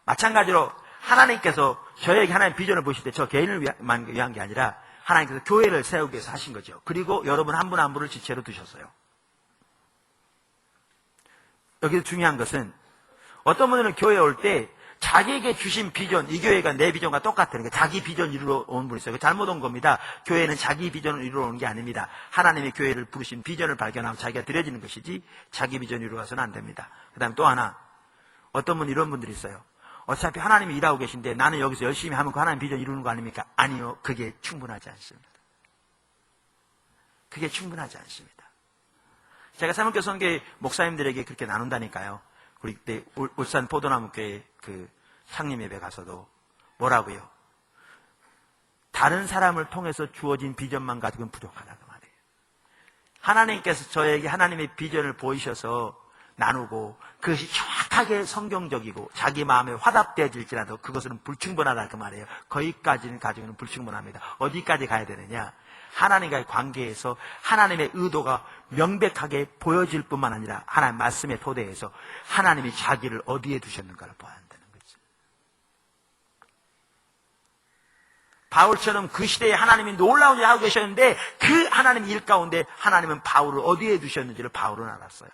마찬가지로 하나님께서 저에게 하나님 비전을 보실 때 저 개인을 위한 게 아니라 하나님께서 교회를 세우기 위해서 하신 거죠. 그리고 여러분 한 분 한 분을 지체로 두셨어요. 여기서 중요한 것은 어떤 분들은 교회에 올 때 자기에게 주신 비전, 이 교회가 내 비전과 똑같다는 게 자기 비전 이루러 온 분이 있어요. 잘못 온 겁니다. 교회는 자기 비전을 이루러 오는 게 아닙니다. 하나님의 교회를 부르신 비전을 발견하고 자기가 드려지는 것이지 자기 비전 이루러 가서는 안 됩니다. 그 다음에 또 하나, 어떤 분 이런 분들이 있어요. 어차피 하나님이 일하고 계신데 나는 여기서 열심히 하면 그 하나님 비전 이루는 거 아닙니까? 아니요. 그게 충분하지 않습니다. 그게 충분하지 않습니다. 제가 사문교 선교회 목사님들에게 그렇게 나눈다니까요. 우리 그때 울산 포도나무교회 그 창림 예배 가서도 뭐라고요? 다른 사람을 통해서 주어진 비전만 가지고는 부족하다고 말해요. 하나님께서 저에게 하나님의 비전을 보이셔서 나누고 그것이 정확하게 성경적이고 자기 마음에 화답되어질지라도 그것은 불충분하다 그 말이에요. 거기까지는 가지고는 불충분합니다. 어디까지 가야 되느냐? 하나님과의 관계에서 하나님의 의도가 명백하게 보여질 뿐만 아니라 하나님 말씀의 토대에서 하나님이 자기를 어디에 두셨는가를 봐야 한다는 거죠. 바울처럼 그 시대에 하나님이 놀라운 일을 하고 계셨는데 그 하나님 일 가운데 하나님은 바울을 어디에 두셨는지를 바울은 알았어요.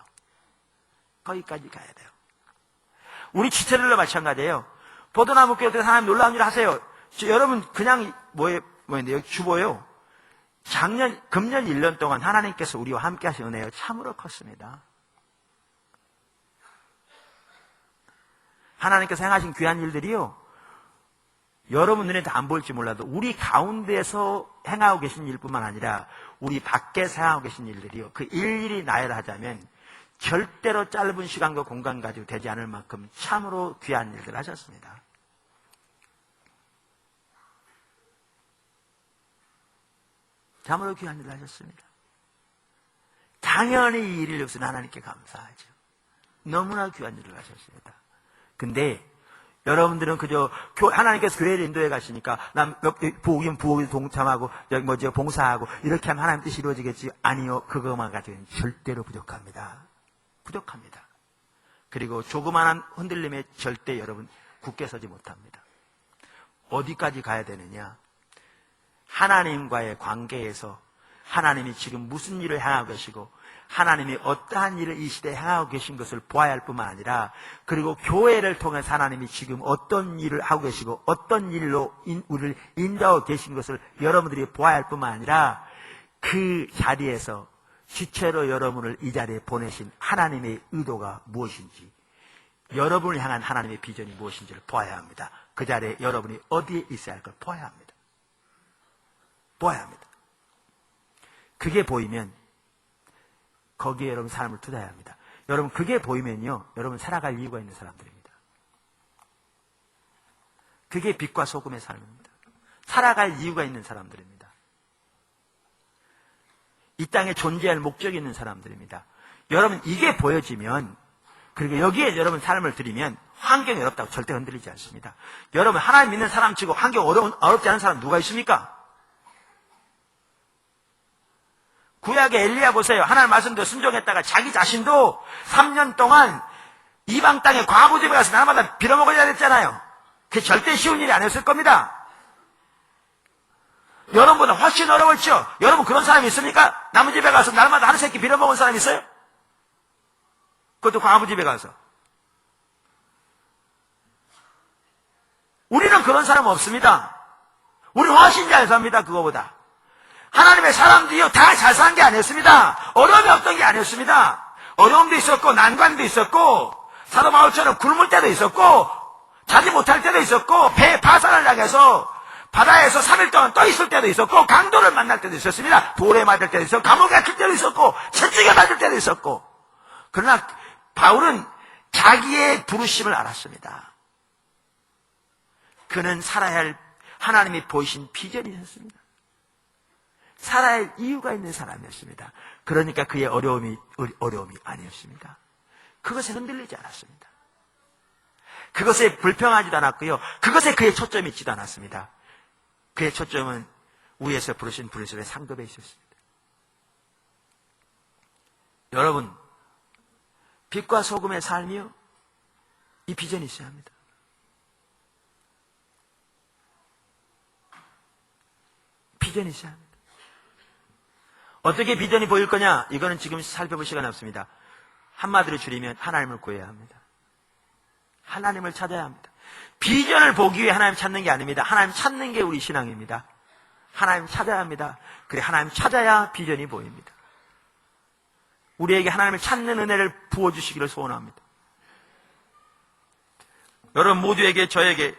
거기까지 가야 돼요. 우리 지체들도 마찬가지예요. 포도나무 교회 하나님 놀라운 일을 하세요. 여러분 그냥 뭐였는데요? 주보요. 금년 1년 동안 하나님께서 우리와 함께 하신 은혜요 참으로 컸습니다. 하나님께서 행하신 귀한 일들이요, 여러분 눈에 다 안 보일지 몰라도 우리 가운데서 행하고 계신 일뿐만 아니라 우리 밖에서 행하고 계신 일들이요, 그 일일이 나열하자면 절대로 짧은 시간과 공간 가지고 되지 않을 만큼 참으로 귀한 일들을 하셨습니다. 참으로 귀한 일을 하셨습니다. 당연히 이 일을 위해서는 하나님께 감사하죠. 너무나 귀한 일을 하셨습니다. 근데 여러분들은 그저 하나님께서 교회를 인도해 가시니까 난 부엌이면 부엌에서 동참하고 여기 봉사하고 이렇게 하면 하나님 뜻이 이루어지겠지. 아니요, 그것만 가지고는 절대로 부족합니다. 부족합니다. 그리고 조그마한 흔들림에 절대 여러분 굳게 서지 못합니다. 어디까지 가야 되느냐? 하나님과의 관계에서 하나님이 지금 무슨 일을 행하고 계시고 하나님이 어떠한 일을 이 시대에 행하고 계신 것을 보아야 할 뿐만 아니라, 그리고 교회를 통해서 하나님이 지금 어떤 일을 하고 계시고 어떤 일로 우리를 인도하고 계신 것을 여러분들이 보아야 할 뿐만 아니라, 그 자리에서 지체로 여러분을 이 자리에 보내신 하나님의 의도가 무엇인지, 여러분을 향한 하나님의 비전이 무엇인지를 보아야 합니다. 그 자리에 여러분이 어디에 있어야 할 걸 보아야 합니다. 보아야 합니다. 그게 보이면 거기에 여러분 삶을 투자해야 합니다. 여러분 그게 보이면요, 여러분 살아갈 이유가 있는 사람들입니다. 그게 빛과 소금의 삶입니다. 살아갈 이유가 있는 사람들입니다. 이 땅에 존재할 목적이 있는 사람들입니다. 여러분 이게 보여지면, 그리고 여기에 여러분 삶을 들이면 환경이 어렵다고 절대 흔들리지 않습니다. 여러분 하나님 믿는 사람 치고 환경 어렵지 않은 사람 누가 있습니까? 구약의 엘리야 보세요. 하나님 말씀대로 순종했다가 자기 자신도 3년 동안 이방 땅에 과부집에 가서 날마다 빌어먹어야 됐잖아요. 그게 절대 쉬운 일이 아니었을 겁니다. 여러분보다 훨씬 어려웠죠. 여러분 그런 사람이 있습니까? 남의 집에 가서 날마다 하루 세끼 빌어먹은 사람이 있어요? 그것도 과부집에 가서. 우리는 그런 사람 없습니다. 우리는 훨씬 잘 삽니다. 그거보다. 하나님의 사람들이요 다 잘 사는 게 아니었습니다. 어려움이 없던 게 아니었습니다. 어려움도 있었고 난관도 있었고 사도 바울처럼 굶을 때도 있었고 자지 못할 때도 있었고 배 파산을 당해서 바다에서 3일 동안 떠 있을 때도 있었고 강도를 만날 때도 있었습니다. 돌에 맞을 때도 있었고 감옥에 갇힐 때도 있었고 채찍에 맞을 때도 있었고. 그러나 바울은 자기의 부르심을 알았습니다. 그는 살아야 할 하나님이 보이신 비전이 있었습니다. 살아야 할 이유가 있는 사람이었습니다. 그러니까 그의 어려움이 아니었습니다. 그것에 흔들리지 않았습니다. 그것에 불평하지도 않았고요. 그것에 그의 초점이 있지도 않았습니다. 그의 초점은 위에서 부르신 부르심의 상급에 있었습니다. 여러분, 빛과 소금의 삶이요, 이 비전이 있어야 합니다. 비전이 있어야 합니다. 어떻게 비전이 보일 거냐? 이거는 지금 살펴볼 시간이 없습니다. 한마디로 줄이면 하나님을 구해야 합니다. 하나님을 찾아야 합니다. 비전을 보기 위해 하나님 찾는 게 아닙니다. 하나님 찾는 게 우리 신앙입니다. 하나님 찾아야 합니다. 그래, 하나님 찾아야 비전이 보입니다. 우리에게 하나님을 찾는 은혜를 부어주시기를 소원합니다. 여러분 모두에게, 저에게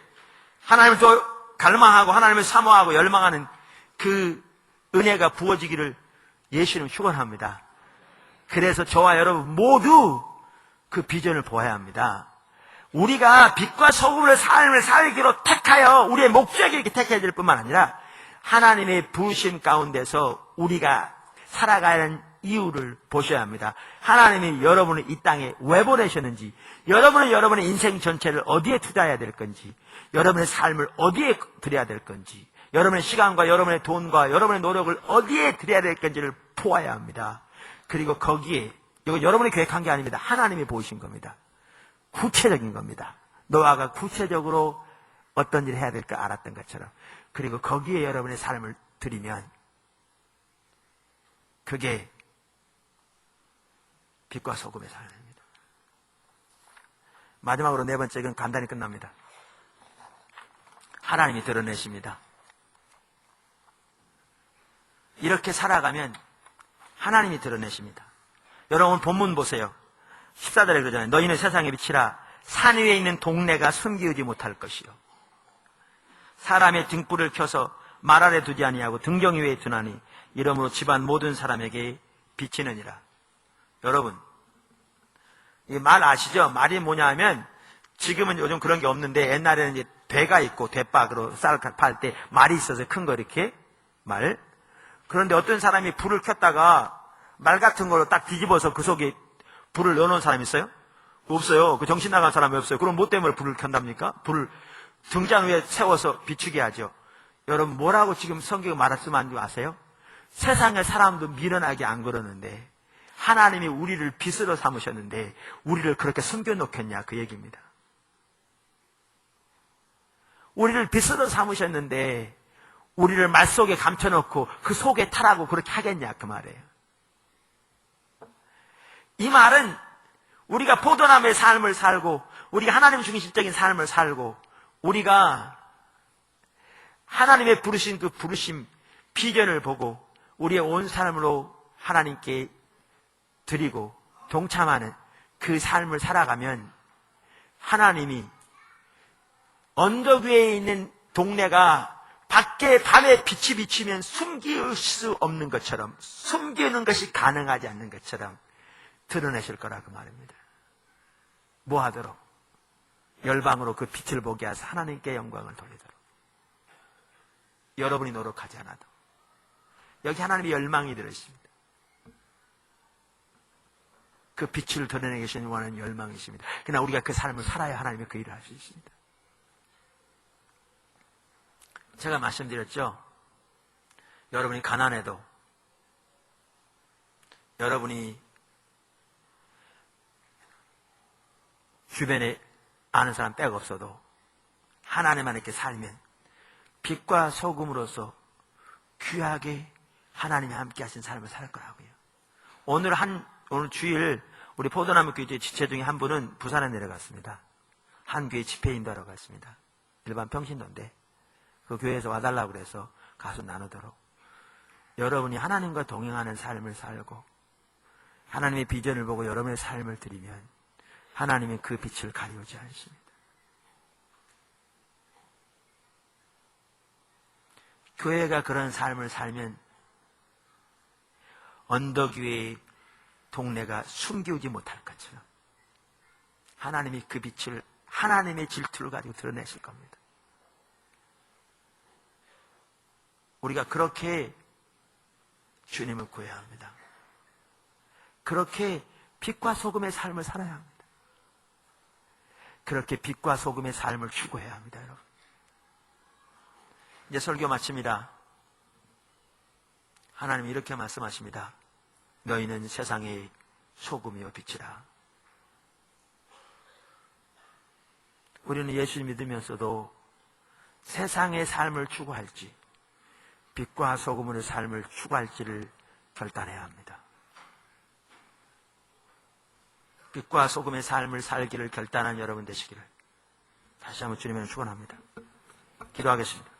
하나님을 더 갈망하고 하나님을 사모하고 열망하는 그 은혜가 부어지기를 예수님 축원합니다. 그래서 저와 여러분 모두 그 비전을 보아야 합니다. 우리가 빛과 소금의 삶을 살기로 택하여 우리의 목적이 이렇게 택해야 될 뿐만 아니라 하나님의 부르심 가운데서 우리가 살아가는 이유를 보셔야 합니다. 하나님이 여러분을 이 땅에 왜 보내셨는지, 여러분은 여러분의 인생 전체를 어디에 투자해야 될 건지, 여러분의 삶을 어디에 드려야 될 건지, 여러분의 시간과 여러분의 돈과 여러분의 노력을 어디에 드려야 될 건지를 보아야 합니다. 그리고 거기에, 이거 여러분이 계획한 게 아닙니다. 하나님이 보이신 겁니다. 구체적인 겁니다. 노아가 구체적으로 어떤 일을 해야 될까 알았던 것처럼 그리고 거기에 여러분의 삶을 드리면 그게 빛과 소금의 삶입니다. 마지막으로 네 번째, 건 간단히 끝납니다. 하나님이 드러내십니다. 이렇게 살아가면 하나님이 드러내십니다. 여러분 본문 보세요. 14절에 그러잖아요. 너희는 세상의 빛이라. 산 위에 있는 동네가 숨기우지 못할 것이요. 사람의 등불을 켜서 말 아래 두지 아니하고 등경 위에 두나니 이러므로 집안 모든 사람에게 비치느니라. 여러분, 이 말 아시죠? 말이 뭐냐 하면, 지금은 요즘 그런 게 없는데 옛날에는 이제 되가 있고 대박으로 쌀을 팔 때 말이 있어서 큰 거 이렇게 말. 그런데 어떤 사람이 불을 켰다가 말 같은 걸로 딱 뒤집어서 그 속에 불을 넣어놓은 사람이 있어요? 없어요. 그 정신 나간 사람이 없어요. 그럼 뭐 때문에 불을 켠답니까? 불을 등잔 위에 세워서 비추게 하죠. 여러분, 뭐라고 지금 성경에 말씀하는 줄 아세요? 세상의 사람도 미련하게 안 그러는데 하나님이 우리를 빛으로 삼으셨는데 우리를 그렇게 숨겨놓겠냐, 그 얘기입니다. 우리를 빛으로 삼으셨는데 우리를 말 속에 감춰놓고 그 속에 타라고 그렇게 하겠냐, 그 말이에요. 이 말은 우리가 포도나무의 삶을 살고 우리가 하나님 중심적인 삶을 살고 우리가 하나님의 부르신 그 부르심 비전을 보고 우리의 온 삶으로 하나님께 드리고 동참하는 그 삶을 살아가면 하나님이 언덕 위에 있는 동네가 밖에 밤에 빛이 비치면 숨길 수 없는 것처럼, 숨기는 것이 가능하지 않는 것처럼 드러내실 거라고 말입니다. 뭐 하도록? 열방으로 그 빛을 보게 하사 하나님께 영광을 돌리도록. 여러분이 노력하지 않아도. 여기 하나님의 열망이 들어있습니다. 그 빛을 드러내게 계시는 원하는 열망이십니다. 그러나 우리가 그 삶을 살아야 하나님의 그 일을 할 수 있습니다. 제가 말씀드렸죠. 여러분이 가난해도, 여러분이 주변에 아는 사람 빼고 없어도 하나님만 이렇게 살면 빛과 소금으로서 귀하게 하나님이 함께 하신 삶을 살 거라고요. 오늘 주일 우리 포도나무 교회 지체 중에 한 분은 부산에 내려갔습니다. 한 교회 집회 인도하러 갔습니다. 일반 평신도인데 그 교회에서 와달라고 그래서 가서 나누도록. 여러분이 하나님과 동행하는 삶을 살고 하나님의 비전을 보고 여러분의 삶을 드리면 하나님이 그 빛을 가리우지 않으십니다. 교회가 그런 삶을 살면 언덕 위의 동네가 숨기우지 못할 것처럼 하나님이 그 빛을 하나님의 질투를 가지고 드러내실 겁니다. 우리가 그렇게 주님을 구해야 합니다. 그렇게 빛과 소금의 삶을 살아야 합니다. 그렇게 빛과 소금의 삶을 추구해야 합니다, 여러분. 이제 설교 마칩니다. 하나님이 이렇게 말씀하십니다. 너희는 세상의 소금이요 빛이라. 우리는 예수를 믿으면서도 세상의 삶을 추구할지 빛과 소금의 삶을 추구할지를 결단해야 합니다. 빛과 소금의 삶을 살기를 결단한 여러분 되시기를 다시 한번 주님을 축원합니다. 기도하겠습니다.